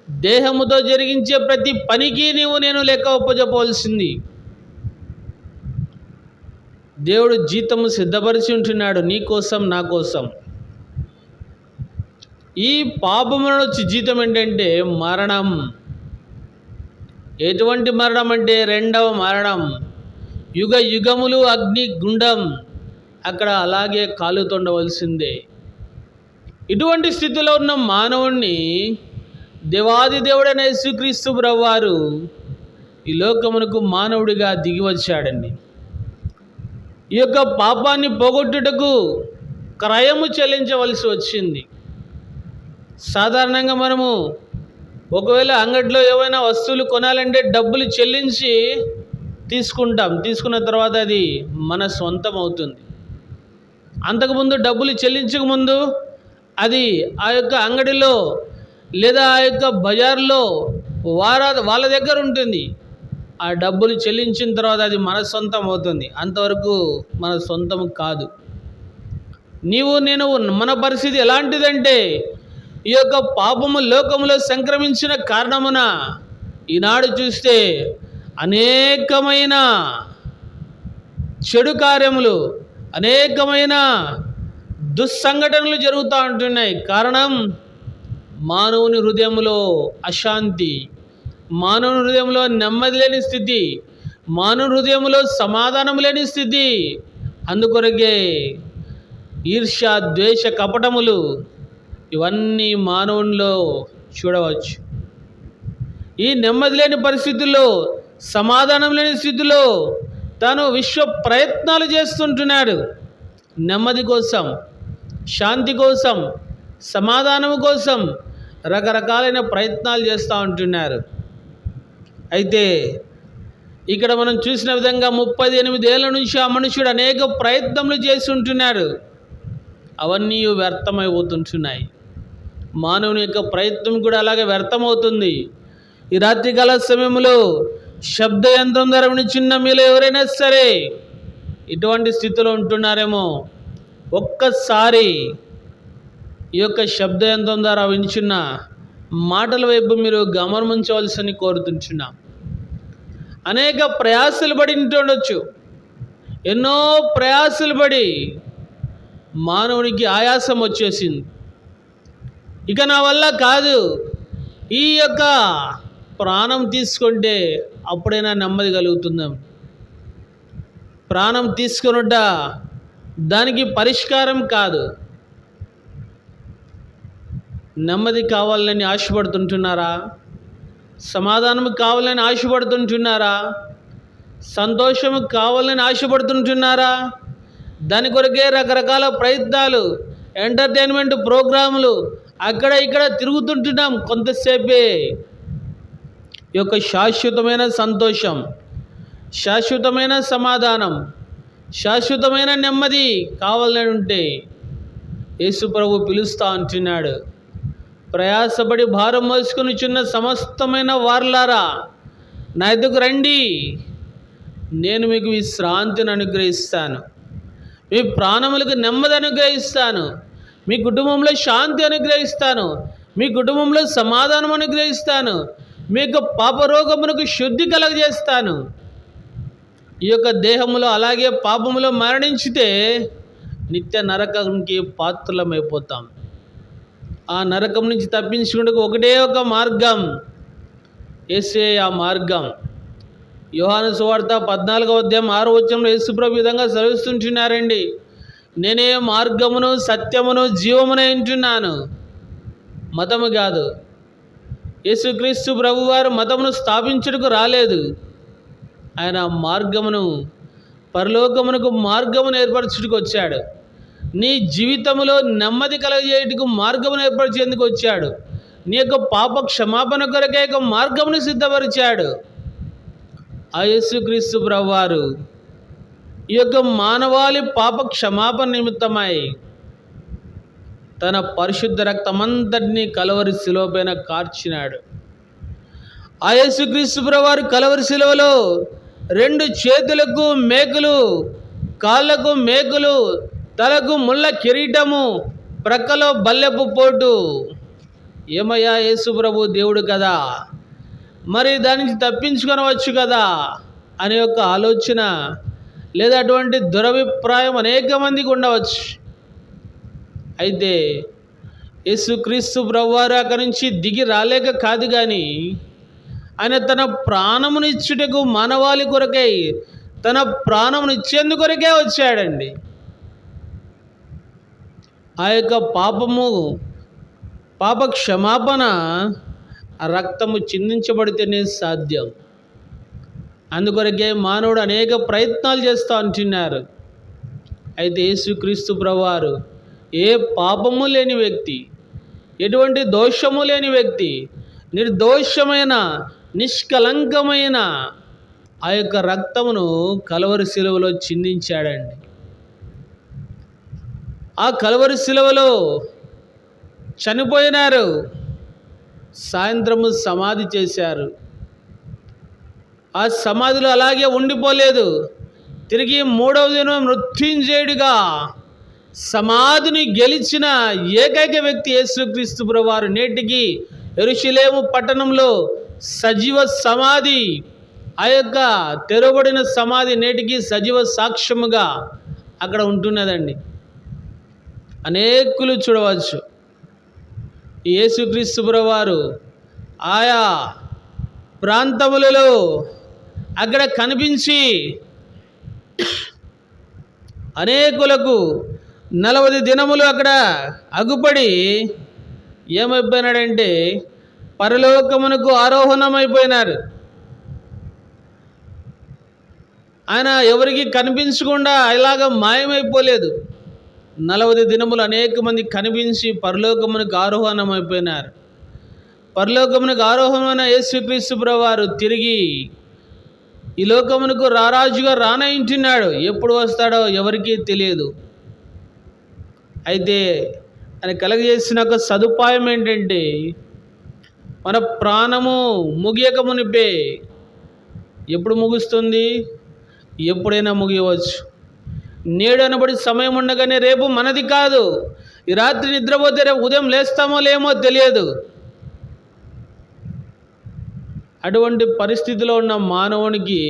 దేహముతో జరిగించే ప్రతి పనికి నేను లెక్క ఒప్పజెప్పవలసింది. దేవుడు జీతము సిద్ధపరిచి ఉంటున్నాడు నీ కోసం, నా కోసం. ఈ పాపముల నుంచి జీతం ఏంటంటే మరణం. ఎటువంటి మరణం అంటే రెండవ మరణం. యుగ యుగములు అగ్ని గుండం, అక్కడ అలాగే కాలుతుండవలసిందే. ఇటువంటి స్థితిలో ఉన్న మానవుణ్ణి దేవాది దేవుడైన యేసుక్రీస్తు ప్రభువారు ఈ లోకమునకు మానవుడిగా దిగి వచ్చాడండి. ఈ యొక్క పాపాన్ని పోగొట్టుటకు క్రయము చెల్లించవలసి వచ్చింది. సాధారణంగా మనము ఒకవేళ అంగడిలో ఏవైనా వస్తువులు కొనాలంటే డబ్బులు చెల్లించి తీసుకుంటాం. తీసుకున్న తర్వాత అది మన సొంతం అవుతుంది. అంతకుముందు డబ్బులు చెల్లించకముందు అది ఆ యొక్క అంగడిలో లేదా ఆ యొక్క బజార్లో వాళ్ళ దగ్గర ఉంటుంది. ఆ డబ్బులు చెల్లించిన తర్వాత అది మన సొంతం అవుతుంది. అంతవరకు మన సొంతం కాదు. నేను మన పరిస్థితి ఎలాంటిదంటే, ఈ యొక్క పాపము లోకములో సంక్రమించిన కారణమున ఈనాడు చూస్తే అనేకమైన చెడు కార్యములు, అనేకమైన దుస్సంఘటనలు జరుగుతూ ఉంటున్నాయి. కారణం మానవుని హృదయంలో అశాంతి, మానవుని హృదయంలో నెమ్మది లేని స్థితి, మానవుని హృదయంలో సమాధానం లేని స్థితి. అందుకొరకే ఈర్ష్య, ద్వేష, కపటములు ఇవన్నీ మానవునిలో చూడవచ్చు. ఈ నెమ్మది లేని పరిస్థితుల్లో, సమాధానం లేని స్థితిలో తాను విశ్వ ప్రయత్నాలు చేస్తుంటున్నాడు. నెమ్మది కోసం, శాంతి కోసం, సమాధానం కోసం రకరకాలైన ప్రయత్నాలు చేస్తూ ఉంటున్నారు. అయితే ఇక్కడ మనం చూసిన విధంగా 38 ఏళ్ళ నుంచి ఆ మనుషుడు అనేక ప్రయత్నములు చేసి ఉంటున్నాడు. అవన్నీ వ్యర్థమైపోతుంటున్నాయి. మానవుని యొక్క ప్రయత్నం కూడా అలాగే వ్యర్థమవుతుంది. ఈ రాత్రికాల సమయంలో శబ్ద యంత్రం ద్వారా వినిచున్న మీలో ఎవరైనా సరే ఇటువంటి స్థితిలో ఉంటున్నారేమో, ఒక్కసారి ఈ యొక్క శబ్ద యంత్రం ద్వారా వినిచున్న మాటల వైపు మీరు గమనించవలసింది కోరుతుంటున్నాం. అనేక ప్రయాసలు పడి ఉండొచ్చు. ఎన్నో ప్రయాసలు పడి మానవునికి ఆయాసం వచ్చేసింది. ఇక నా వల్ల కాదు, ఈ యొక్క ప్రాణం తీసుకుంటే అప్పుడైనా నెమ్మది కలుగుతుందాం. ప్రాణం తీసుకొనుట దానికి పరిష్కారం కాదు. నెమ్మది కావాలని ఆశపడుతుంటున్నారా? సమాధానం కావాలని ఆశపడుతుంటున్నారా? సంతోషము కావాలని ఆశపడుతుంటున్నారా? దాని కొరకే రకరకాల ప్రయత్నాలు, ఎంటర్టైన్మెంట్ ప్రోగ్రాములు అక్కడ ఇక్కడ తిరుగుతుంటున్నాం. కొంతసేపే ఈ యొక్క శాశ్వతమైన సంతోషం, శాశ్వతమైన సమాధానం, శాశ్వతమైన నెమ్మది కావాలని ఉంటే యేసు ప్రభు పిలుస్తా అంటున్నాడు. ప్రయాసపడి భారం మోసుకొని చిన్న సమస్తమైన వారలారా, నా ఎదుగు రండి, నేను మీకు విశ్రాంతిని అనుగ్రహిస్తాను, మీ ప్రాణములకు నెమ్మది అనుగ్రహిస్తాను, మీ కుటుంబంలో శాంతి అనుగ్రహిస్తాను, మీ కుటుంబంలో సమాధానం అనుగ్రహిస్తాను, మీ యొక్క పాపరోగమునకు శుద్ధి కలగజేస్తాను. ఈ యొక్క దేహములో అలాగే పాపములో మరణించితే నిత్య నరకానికి పాత్రలమైపోతాం. ఆ నరకం నుంచి తప్పించుకుంటూ ఒకటే ఒక మార్గం, యేసే ఆ మార్గం. యోహాను సువార్త 14వ అధ్యాయం 6వ వచనంలో యేసుప్రభు విధంగా సెలవిస్తుంటున్నారండి. నేనే మార్గమును సత్యమును జీవమును అంటున్నాను, మతము కాదు. యేసుక్రీస్తు ప్రభువారు మతమును స్థాపించుటకు రాలేదు. ఆయన మార్గమును, పరలోకమునకు మార్గమును ఏర్పరచుటకు వచ్చాడు. నీ జీవితంలో నెమ్మది కలగజేయటకు మార్గమును ఏర్పరిచేందుకు వచ్చాడు. నీ యొక్క పాప క్షమాపణ కొరకే ఒక మార్గమును సిద్ధపరిచాడు. ఆ యేసుక్రీస్తు ప్రభువారు ఈ యొక్క మానవాళి పాప క్షమాపణ నిమిత్తమై తన పరిశుద్ధ రక్తమంతటినీ కలవరి శిలువ పైన కార్చినాడు. ఆ యేసుక్రీస్తు ప్రభువారు కలవరి శిలువలో 2 చేతులకు మేకులు, కాళ్ళకు మేకులు, తలకు ముళ్ళ కిరీటము, ప్రక్కలో బల్లెపు పోటు. ఏమయ్యా, యేసు ప్రభు దేవుడు కదా, మరి దాని నుంచి తప్పించుకొనవచ్చు కదా అనే ఒక ఆలోచన లేదా అటువంటి దురభిప్రాయం అనేక మందికి ఉండవచ్చు. అయితే యేసుక్రీస్తు ప్రభువారు అక్కడి నుంచి దిగి రాలేక కాదు, కానీ ఆయన తన ప్రాణమును ఇచ్చుటకు, మానవాళి కొరకై తన ప్రాణమును ఇచ్చేందు కొరకే వచ్చాడండి. ఆ యొక్క పాప క్షమాపణ రక్తము చిందించబడితేనే సాధ్యం. అందుకొరకే మానవుడు అనేక ప్రయత్నాలు చేస్తూ అంటున్నారు. అయితే యేసుక్రీస్తు ప్రభువారు ఏ పాపము లేని వ్యక్తి, ఎటువంటి దోషము లేని వ్యక్తి, నిర్దోషమైన నిష్కలంకమైన ఆ యొక్క రక్తమును కలవరి శిలువలో చిందించాడండి. ఆ కలవరి శిలువలో చనిపోయినారు. సాయంత్రము సమాధి చేశారు. ఆ సమాధిలో అలాగే ఉండిపోలేదు. తిరిగి 3వ దినం మృత్యుంజయుడిగా సమాధిని గెలిచిన ఏకైక వ్యక్తి యేసుక్రీస్తు ప్రభువారు. నేటికి యెరూషలేము పట్టణంలో సజీవ సమాధి, ఆ యొక్క తెరవబడిన సమాధి నేటికి సజీవ సాక్ష్యముగా అక్కడ ఉంటున్నదండి. అనేకులు చూడవచ్చు. యేసుక్రీస్తు ప్రభువారు ఆయా ప్రాంతములలో అక్కడ కనిపించి అనేకులకు 40 దినములు అక్కడ అగుపడి ఏమైపోయినాడంటే పరలోకమునకు ఆరోహణమైపోయినారు. ఆయన ఎవరికి కనిపించకుండా ఇలాగ మాయమైపోలేదు. 40 దినములు అనేక మంది కనిపించి పరలోకమునకు ఆరోహణమైపోయినారు. పరలోకమునకు ఆరోహణమైన యేసుక్రీస్తు ప్రభువారు తిరిగి ఈ లోకమునకు రారాజుగా రానయించున్నాడు. ఎప్పుడు వస్తాడో ఎవరికీ తెలియదు. అయితే ఆయన కలగజేసిన ఒక సదుపాయం ఏంటంటే, మన ప్రాణము ముగియక మునిపే. ఎప్పుడు ముగుస్తుంది? ఎప్పుడైనా ముగియవచ్చు. నేడు అనబడి సమయం ఉండగానే రేపు మనది కాదు. ఈ రాత్రి నిద్రపోతే రేపు ఉదయం లేస్తామో లేమో తెలియదు. అటువంటి పరిస్థితిలో ఉన్న మానవునికి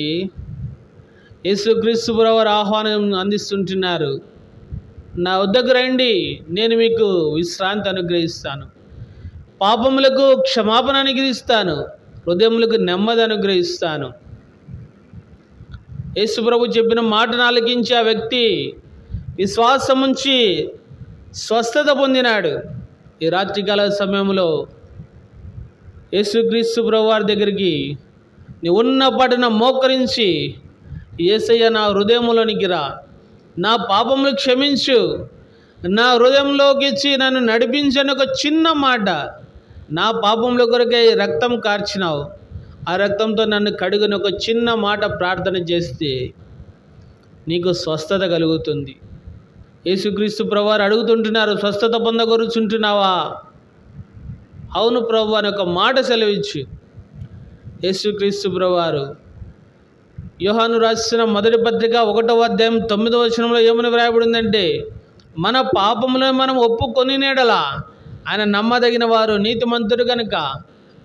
యేసుక్రీస్తు ప్రభువారు ఆహ్వానం అందిస్తుంటున్నారు. నా వద్దకు రండి, నేను మీకు విశ్రాంతి అనుగ్రహిస్తాను, పాపములకు క్షమాపణ అనుగ్రహిస్తాను, హృదయములకు నెమ్మది అనుగ్రహిస్తాను. యేసు ప్రభు చెప్పిన మాటను ఆలకించి ఆ వ్యక్తి విశ్వాసం ఉంచి స్వస్థత పొందినాడు. ఈ రాత్రికాల సమయంలో యేసుక్రీస్తు ప్రభు వారి దగ్గరికి నీ ఉన్న పడిన మోకరించి, యేసయ్య నా హృదయంలోనికి రా, నా పాపములు క్షమించు, నా హృదయంలోకి ఇచ్చి నన్ను నడిపించని ఒక చిన్న మాట, నా పాపముల కొరకై రక్తం కార్చినావు, ఆ రక్తంతో నన్ను కడుగుని ఒక చిన్న మాట ప్రార్థన చేస్తే నీకు స్వస్థత కలుగుతుంది. యేసుక్రీస్తు ప్రభువారు అడుగుతుంటున్నారు, స్వస్థత పొందగొరుచుంటున్నావా? అవును ప్రభు అని ఒక మాట సెలవిచ్చు. యేసుక్రీస్తు ప్రభువారు యోహాను రాసిన మొదటి పత్రిక 1వ అధ్యాయం 9వ వచనంలో ఏమని వ్రాయబడిందంటే, మన పాపములను మనం ఒప్పుకొని నేడలా ఆయన నమ్మదగిన వారు, నీతిమంతుడు కనుక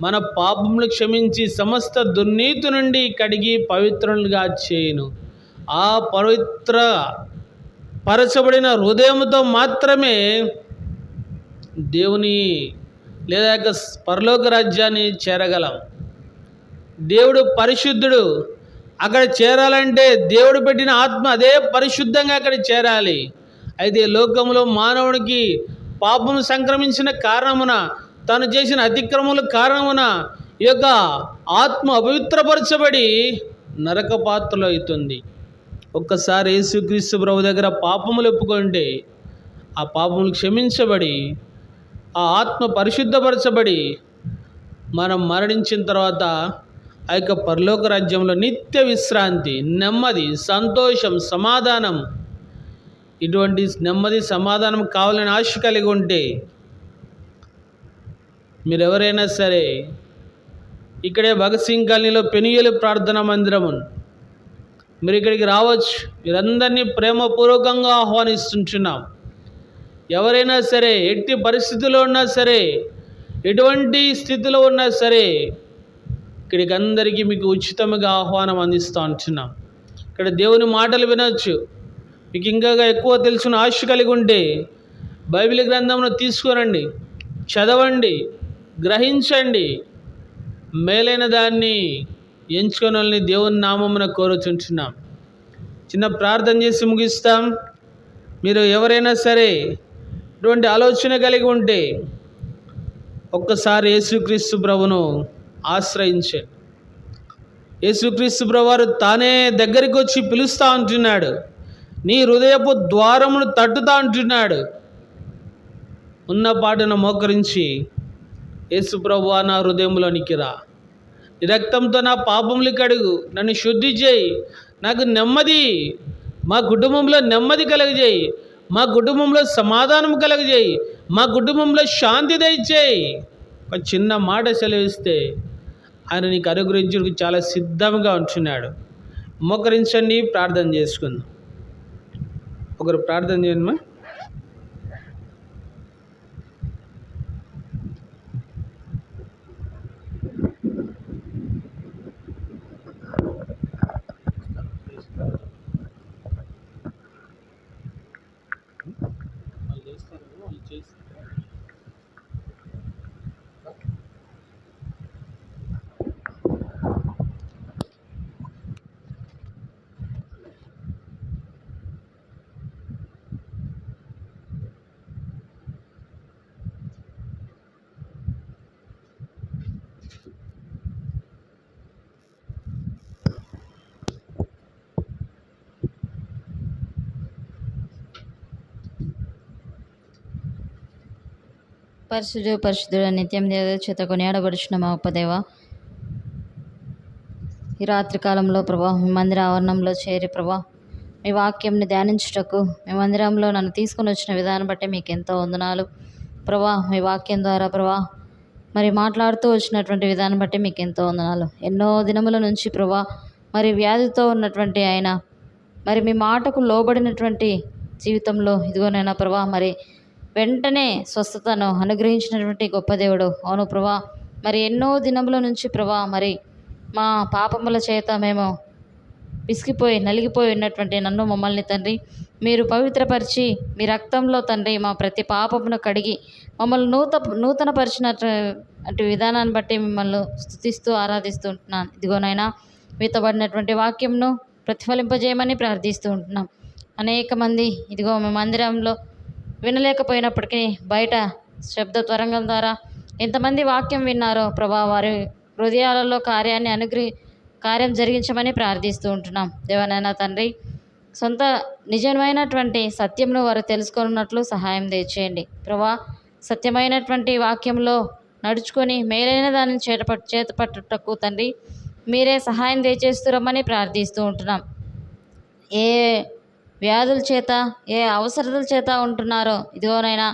మన పాపములు క్షమించి సమస్త దుర్నీతి నుండి కడిగి పవిత్రులుగా చేయును. ఆ పవిత్ర పరచబడిన హృదయంతో మాత్రమే దేవుని లేదా పరలోక రాజ్యాన్ని చేరగలం. దేవుడు పరిశుద్ధుడు. అక్కడ చేరాలంటే దేవుడు పెట్టిన ఆత్మ అదే పరిశుద్ధంగా అక్కడ చేరాలి. అయితే లోకంలో మానవుడికి పాపము సంక్రమించిన కారణమున, తాను చేసిన అతిక్రమముల కారణమున ఈ యొక్క ఆత్మ అపవిత్రపరచబడి నరక పాత్రలో అవుతుంది. ఒక్కసారి యేసుక్రీస్తు ప్రభు దగ్గర పాపములు ఒప్పుకుంటే ఆ పాపములు క్షమించబడి ఆ ఆత్మ పరిశుద్ధపరచబడి మనం మరణించిన తర్వాత ఆ యొక్క పరలోక రాజ్యంలో నిత్య విశ్రాంతి, నెమ్మది, సంతోషం, సమాధానం, ఇటువంటి నెమ్మది సమాధానం కావాలని ఆశ కలిగి ఉంటే మీరు ఎవరైనా సరే ఇక్కడే భగత్ సింగ్ కాలనీలో పెనుయేలు ప్రార్థనా మందిరము, మీరు ఇక్కడికి రావచ్చు. మీరందరినీ ప్రేమపూర్వకంగా ఆహ్వానిస్తుంటున్నాం. ఎవరైనా సరే ఎట్టి పరిస్థితుల్లో ఉన్నా సరే, ఎటువంటి స్థితిలో ఉన్నా సరే ఇక్కడికి అందరికీ మీకు ఉచితంగా ఆహ్వానం అందిస్తూ ఉంటున్నాం. ఇక్కడ దేవుని మాటలు వినొచ్చు. మీకు ఇంకా ఎక్కువ తెలుసుకున్న ఆశ కలిగి ఉంటే బైబిల్ గ్రంథంను తీసుకురండి, చదవండి, గ్రహించండి. మేలైన దాన్ని ఎంచుకొని వాళ్ళని దేవుని నామమున కోరుచుంటున్నాం. చిన్న ప్రార్థన చేసి ముగిస్తాం. మీరు ఎవరైనా సరే ఇటువంటి ఆలోచన కలిగి ఉంటే ఒక్కసారి యేసుక్రీస్తు ప్రభును ఆశ్రయించండి. యేసుక్రీస్తు ప్రభువారు తానే దగ్గరికి వచ్చి పిలుస్తూ ఉంటున్నాడు. నీ హృదయపు ద్వారమును తట్టుతా అంటున్నాడు. ఉన్న పాటను మోకరించి, యేసు ప్రభువా నా హృదయంలోనికి రా, నీ రక్తంతో నా పాపములు కడుగు, నన్ను శుద్ధి చేయి, నాకు నెమ్మది, మా కుటుంబంలో నెమ్మది కలగజేయి, మా కుటుంబంలో సమాధానం కలగజేయి, మా కుటుంబంలో శాంతి దయచేయి. ఒక చిన్న మాట సెలవిస్తే ఆయన నీకు అనుగ్రహించడానికి చాలా సిద్ధంగా ఉంటున్నాడు. మోకరించండి, ప్రార్థన చేసుకుందాం. ఒకరు ప్రార్థన చేయండి మా. పరిశుద్ధుడు నిత్యం దేవ చేత కొనియాడబడుచున్న మా ఉపదేవ, ఈ రాత్రి కాలంలో ప్రభా మీ మందిర ఆవరణంలో చేరి ప్రభా మీ వాక్యంని ధ్యానించుటకు మీ మందిరంలో నన్ను తీసుకుని వచ్చిన విధానం బట్టి మీకు ఎంతో వందనాలు ప్రభా. మీ వాక్యం ద్వారా ప్రభా మరి మాట్లాడుతూ వచ్చినటువంటి విధానం బట్టి మీకు ఎంతో వందనాలు. ఎన్నో దినముల నుంచి ప్రభా మరి వ్యాధితో ఉన్నటువంటి ఆయన మరి మీ మాటకు లోబడినటువంటి జీవితంలో ఇదిగోనైనా ప్రభా మరి వెంటనే స్వస్థతను అనుగ్రహించినటువంటి గొప్ప దేవుడు. అవును ప్రభా, మరి ఎన్నో దినముల నుంచి ప్రభా మరి మా పాపముల చేత మేము పిసికిపోయి నలిగిపోయి ఉన్నటువంటి నన్ను మమ్మల్ని తండ్రి మీరు పవిత్రపరిచి మీ రక్తంలో తండ్రి మా ప్రతి పాపమును కడిగి మమ్మల్ని నూతనపరిచినటువంటి విధానాన్ని బట్టి మిమ్మల్ని స్తుతిస్తూ ఆరాధిస్తూ ఉంటున్నాను. ఇదిగోనైనా మీతో పడినటువంటి వాక్యంను ప్రతిఫలింపజేయమని ప్రార్థిస్తూ ఉంటున్నాం. అనేక మంది ఇదిగో మీ మందిరంలో వినలేకపోయినప్పటికీ బయట శబ్ద తరంగం ద్వారా ఎంతమంది వాక్యం విన్నారో ప్రభా వారి హృదయాలలో కార్యం జరిగించమని ప్రార్థిస్తూ ఉంటున్నాం. దేవనైనా తండ్రి సొంత నిజమైనటువంటి సత్యంను వారు తెలుసుకున్నట్లు సహాయం దయచేయండి ప్రభా. సత్యమైనటువంటి వాక్యంలో నడుచుకొని మేలైన దానిని చేతపట్టుటకు తండ్రి మీరే సహాయం దయచేస్తురమ్మని ప్రార్థిస్తూ ఉంటున్నాం. ఏ వ్యాధుల చేత ఏ అవసరతల చేత ఉంటున్నారో ఇదిగోనైనా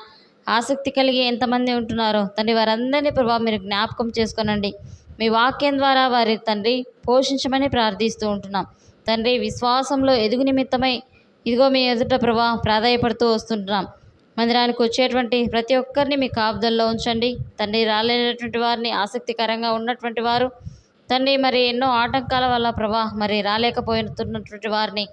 ఆసక్తి కలిగి ఎంతమంది ఉంటున్నారో తండ్రి వారందరినీ ప్రభావ మీరు జ్ఞాపకం చేసుకోనండి. మీ వాక్యం ద్వారా వారి తండ్రి పోషించమని ప్రార్థిస్తూ ఉంటున్నాం. తండ్రి విశ్వాసంలో ఎదుగు నిమిత్తమై ఇదిగో మీ ఎదుట ప్రభా ప్రాధాయపడుతూ వస్తుంటున్నాం. మందిరానికి వచ్చేటువంటి ప్రతి ఒక్కరిని మీ కాపుదల్లో ఉంచండి తండ్రి. రాలేనటువంటి వారిని, ఆసక్తికరంగా ఉన్నటువంటి వారు తండ్రి మరి ఎన్నో ఆటంకాల వల్ల ప్రభా మరి రాలేకపోతున్నటువంటి వారిని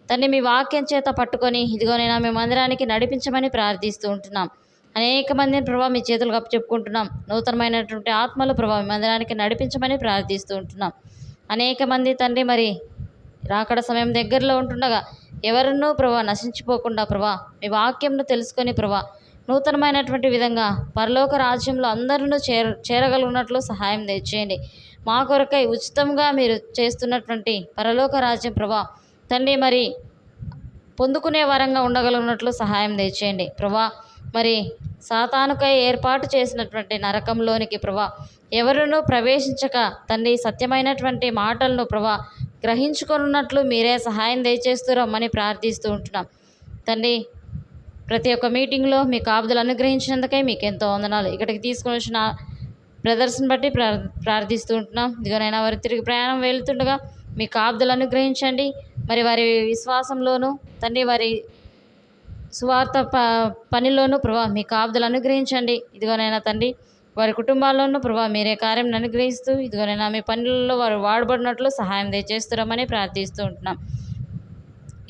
తండ్రి మీ వాక్యం చేత పట్టుకొని ఇదిగోనైనా మీ మందిరానికి నడిపించమని ప్రార్థిస్తూ ఉంటున్నాం. అనేక మందిని ప్రభా మీ చేతులు చెప్పుకుంటున్నాం. నూతనమైనటువంటి ఆత్మలు ప్రభా మీ మందిరానికి నడిపించమని ప్రార్థిస్తూ ఉంటున్నాం. అనేక మంది తండ్రి మరి రాకడ సమయం దగ్గరలో ఉంటుండగా ఎవరినూ ప్రభా నశించిపోకుండా ప్రభా మీ వాక్యంను తెలుసుకొని ప్రభా నూతనమైనటువంటి విధంగా పరలోక రాజ్యంలో అందరూ చేరగలిగినట్లు సహాయం తెచ్చేయండి. మా కొరకై ఉచితంగా మీరు చేస్తున్నటువంటి పరలోక రాజ్యం ప్రభా తండ్రి మరి పొందుకునే వరంగా ఉండగలిగినట్లు సహాయం తెచ్చేయండి ప్రభా. మరి సాతానుకై ఏర్పాటు చేసినటువంటి నరకంలోనికి ప్రభా ఎవరునూ ప్రవేశించక తండ్రి సత్యమైనటువంటి మాటలను ప్రభా గ్రహించుకున్నట్లు మీరే సహాయం దయచేస్తురమ్మని ప్రార్థిస్తూ ఉంటున్నాం తండ్రి. ప్రతి ఒక్క మీటింగ్లో మీ కాపుదలు అనుగ్రహించినందుకై మీకు ఎంతో వందనాలు. ఇక్కడికి తీసుకొని వచ్చిన బ్రదర్స్ని బట్టి ప్రార్థిస్తూ ఉంటున్నాం. ఇదిగోనైనా వారు తిరిగి ప్రయాణం వెళ్తుండగా మీ కాపుదలు అనుగ్రహించండి. మరి వారి విశ్వాసంలోనూ తండ్రి వారి సువార్త పనిలోనూ ప్రభా మీ కాపుదలు అనుగ్రహించండి. ఇదిగోనైనా తండ్రి వారి కుటుంబాల్లోనూ ప్రభా మీరే కార్యం అనుగ్రహిస్తూ ఇదిగోనైనా మీ పనులలో వారు వాడబడినట్లు సహాయం దయచేస్తున్నామని ప్రార్థిస్తూ ఉంటున్నాం.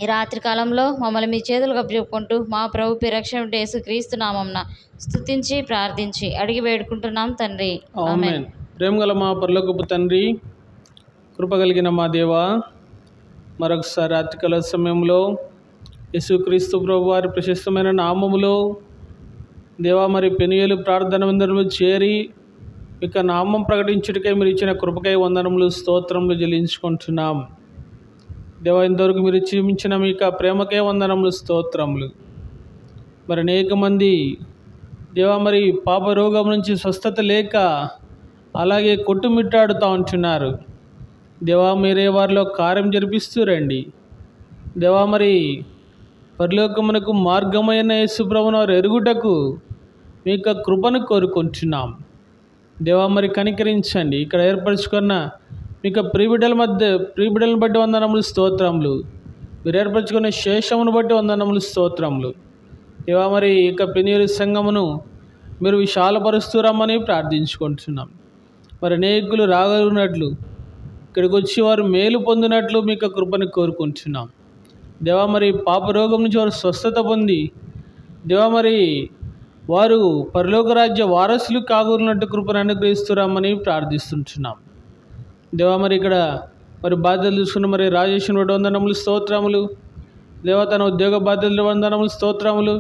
ఈ రాత్రి కాలంలో మమ్మల్ని మీ చేతులు కప్పుకుంటూ మా ప్రభు రక్షణ యేసుక్రీస్తు నామమున స్తుతించి ప్రార్థించి అడిగి వేడుకుంటున్నాం తండ్రి. ఆమేన్. ప్రేమగల మా పరలోకపు తండ్రి, కృపగలిగిన మా దేవా, మరొకసారి రాత్రికాల సమయంలో యేసుక్రీస్తు ప్రభు వారి ప్రశస్తమైన నామములో దేవా మరి పెనుయేలు ప్రార్థన మందిరము చేరి ఇక నామం ప్రకటించుటకై మీరు ఇచ్చిన కృపకై వందనములు స్తోత్రములు చెల్లించుకుంటున్నాం. దేవా ఇంతవరకు మీరు చూపించిన మీకు ప్రేమకే వందనములు స్తోత్రములు. మరి అనేక మంది దేవా మరి పాప రోగం నుంచి స్వస్థత లేక అలాగే కొట్టుమిట్టాడుతూ ఉంటున్నారు. దేవా మీరే వారిలో కార్యం జరిపిస్తూ రండి. దేవా మరి పరలోకమునకు మార్గమైన యేసు ప్రభువును వారు ఎరుగుటకు మీ యొక్క కృపను కోరుకుంటున్నాం. దేవా మరి కనికరించండి. ఇక్కడ ఏర్పరచుకున్న మీ యొక్క ప్రియబిడ్డలను బట్టి వందనములు స్తోత్రములు. మీరు ఏర్పరచుకున్న శేషమును బట్టి వందనములు స్తోత్రములు. దేవా మరి ఇక పెనుయేలు సంఘమును మీరు విశాలపరుస్తురమ్మని ప్రార్థించుకుంటున్నాం. మరి అనేకులు రాగలిగినట్లు ఇక్కడికి వచ్చి వారు మేలు పొందినట్లు మీ యొక్క కృపను కోరుకుంటున్నాం. దేవా మరి పాప రోగం నుంచి వారు స్వస్థత పొంది దేవా మరి వారు పరలోక రాజ్య వారసులు కాగూరినట్టు కృపను అనుగ్రహిస్తురామని ప్రార్థిస్తుంటున్నాం. దేవా మరి ఇక్కడ మరి బాధ్యతలు చూసుకున్న మరి రాజేశ్వరి బట్టి వందనములు స్తోత్రములు. దేవా తన ఉద్యోగ బాధ్యతలు వందనములు స్తోత్రములు.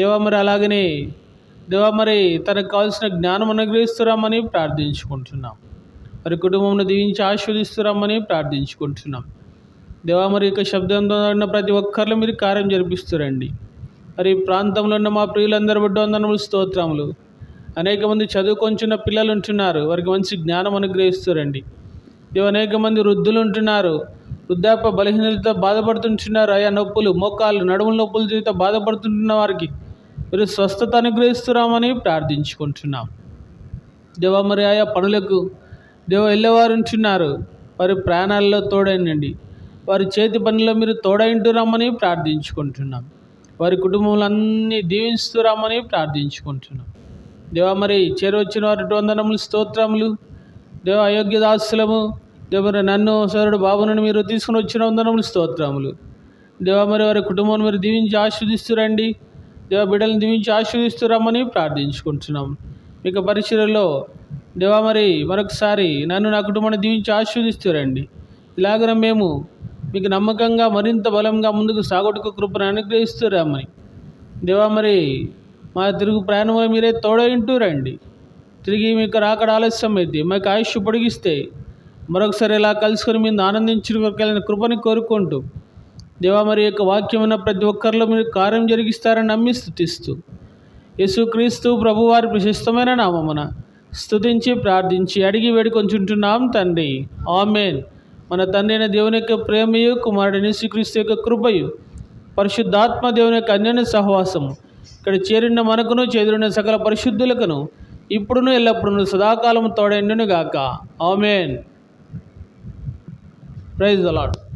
దేవా మరి అలాగనే దేవా మరి తనకు కావాల్సిన జ్ఞానం అనుగ్రహిస్తురామని ప్రార్థించుకుంటున్నాం. మరి కుటుంబంను దీవించి ఆశీర్వదిస్తురామని ప్రార్థించుకుంటున్నాం. దేవా మరి యొక్క శబ్దంతో ఉన్న ప్రతి ఒక్కరిలో మీరు కార్యం జరిపిస్తురండి. మరి ప్రాంతంలో ఉన్న మా ప్రియులందరూ బట్టి వందనములు స్తోత్రములు. అనేక మంది చదువుకొంచున్న పిల్లలు ఉంటున్నారు, వారికి మంచి జ్ఞానం అనుగ్రహిస్తురండి. అనేక మంది వృద్ధులు ఉంటున్నారు, వృద్ధాప్య బలహీనతతో బాధపడుతుంటున్నారు. ఆయా నొప్పులు, మోకాళ్ళు, నడుముల నొప్పుల చేత బాధపడుతుంటున్న వారికి మీరు స్వస్థత అనుగ్రహిస్తురామని ప్రార్థించుకుంటున్నాం. దేవా మరి ఆయా పనులకు వెళ్ళేవారు ఉంటున్నారు, వారి ప్రాణాల్లో తోడైనండి. వారి చేతి పనుల్లో మీరు తోడైంటురామని ప్రార్థించుకుంటున్నాం. వారి కుటుంబంలో అన్నీ దీవిస్తురామని ప్రార్థించుకుంటున్నాం. దేవా మరి చేరవచ్చిన వారి వందనములు స్తోత్రములు. దేవ అయోగ్య దాసులము దేవ మరి నన్ను సోదరుడు బాబునని మీరు తీసుకుని వచ్చిన వందనములు స్తోత్రములు. దేవ మరి వారి కుటుంబాన్ని మీరు దీవించి ఆశీర్దిస్తురండి. దేవ బిడ్డలను దీవించి ఆశీర్దిస్తురమ్మని ప్రార్థించుకుంటున్నాం. మీకు పరిచర్యలో దేవ మరి మరొకసారి నన్ను నా కుటుంబాన్ని దీవించి ఆశీర్దిస్తురండి. ఇలాగన మేము మీకు నమ్మకంగా మరింత బలంగా ముందుకు సాగుటకు కృపను అనుగ్రహిస్తురామని దేవా మరి మా తిరుగు ప్రయాణంలో మీరే తోడైంటూ రండి. తిరిగి మీకు రాకడ ఆలస్యం అయితే మాకు ఆయుష్ పొడిగిస్తే మరొకసారి ఇలా కలుసుకొని మీరు ఆనందించిన కృపని కోరుకుంటూ దేవా మరి యొక్క వాక్యం ఉన్న ప్రతి ఒక్కరిలో మీరు కార్యం జరిగిస్తారని నమ్మి స్తుతిస్తూ యేసుక్రీస్తు ప్రభువారి ప్రశస్తమైన నామమున స్తుతించి ప్రార్థించి అడిగి వేడుకొంచుంటున్నాం తండ్రి. ఆమేన్. మన తండ్రి అయిన దేవుని యొక్క ప్రేమయు కుమారుడు యేసుక్రీస్తు యొక్క కృపయు పరిశుద్ధాత్మ దేవుని యొక్క అన్యోన్య సహవాసము ఇక్కడ చేరిన మనకును చెదిరిన సకల పరిశుద్ధులకును ఇప్పుడును ఎల్లప్పుడూ సదాకాలము తోడైండును గాక. ఆమేన్. Praise the lord.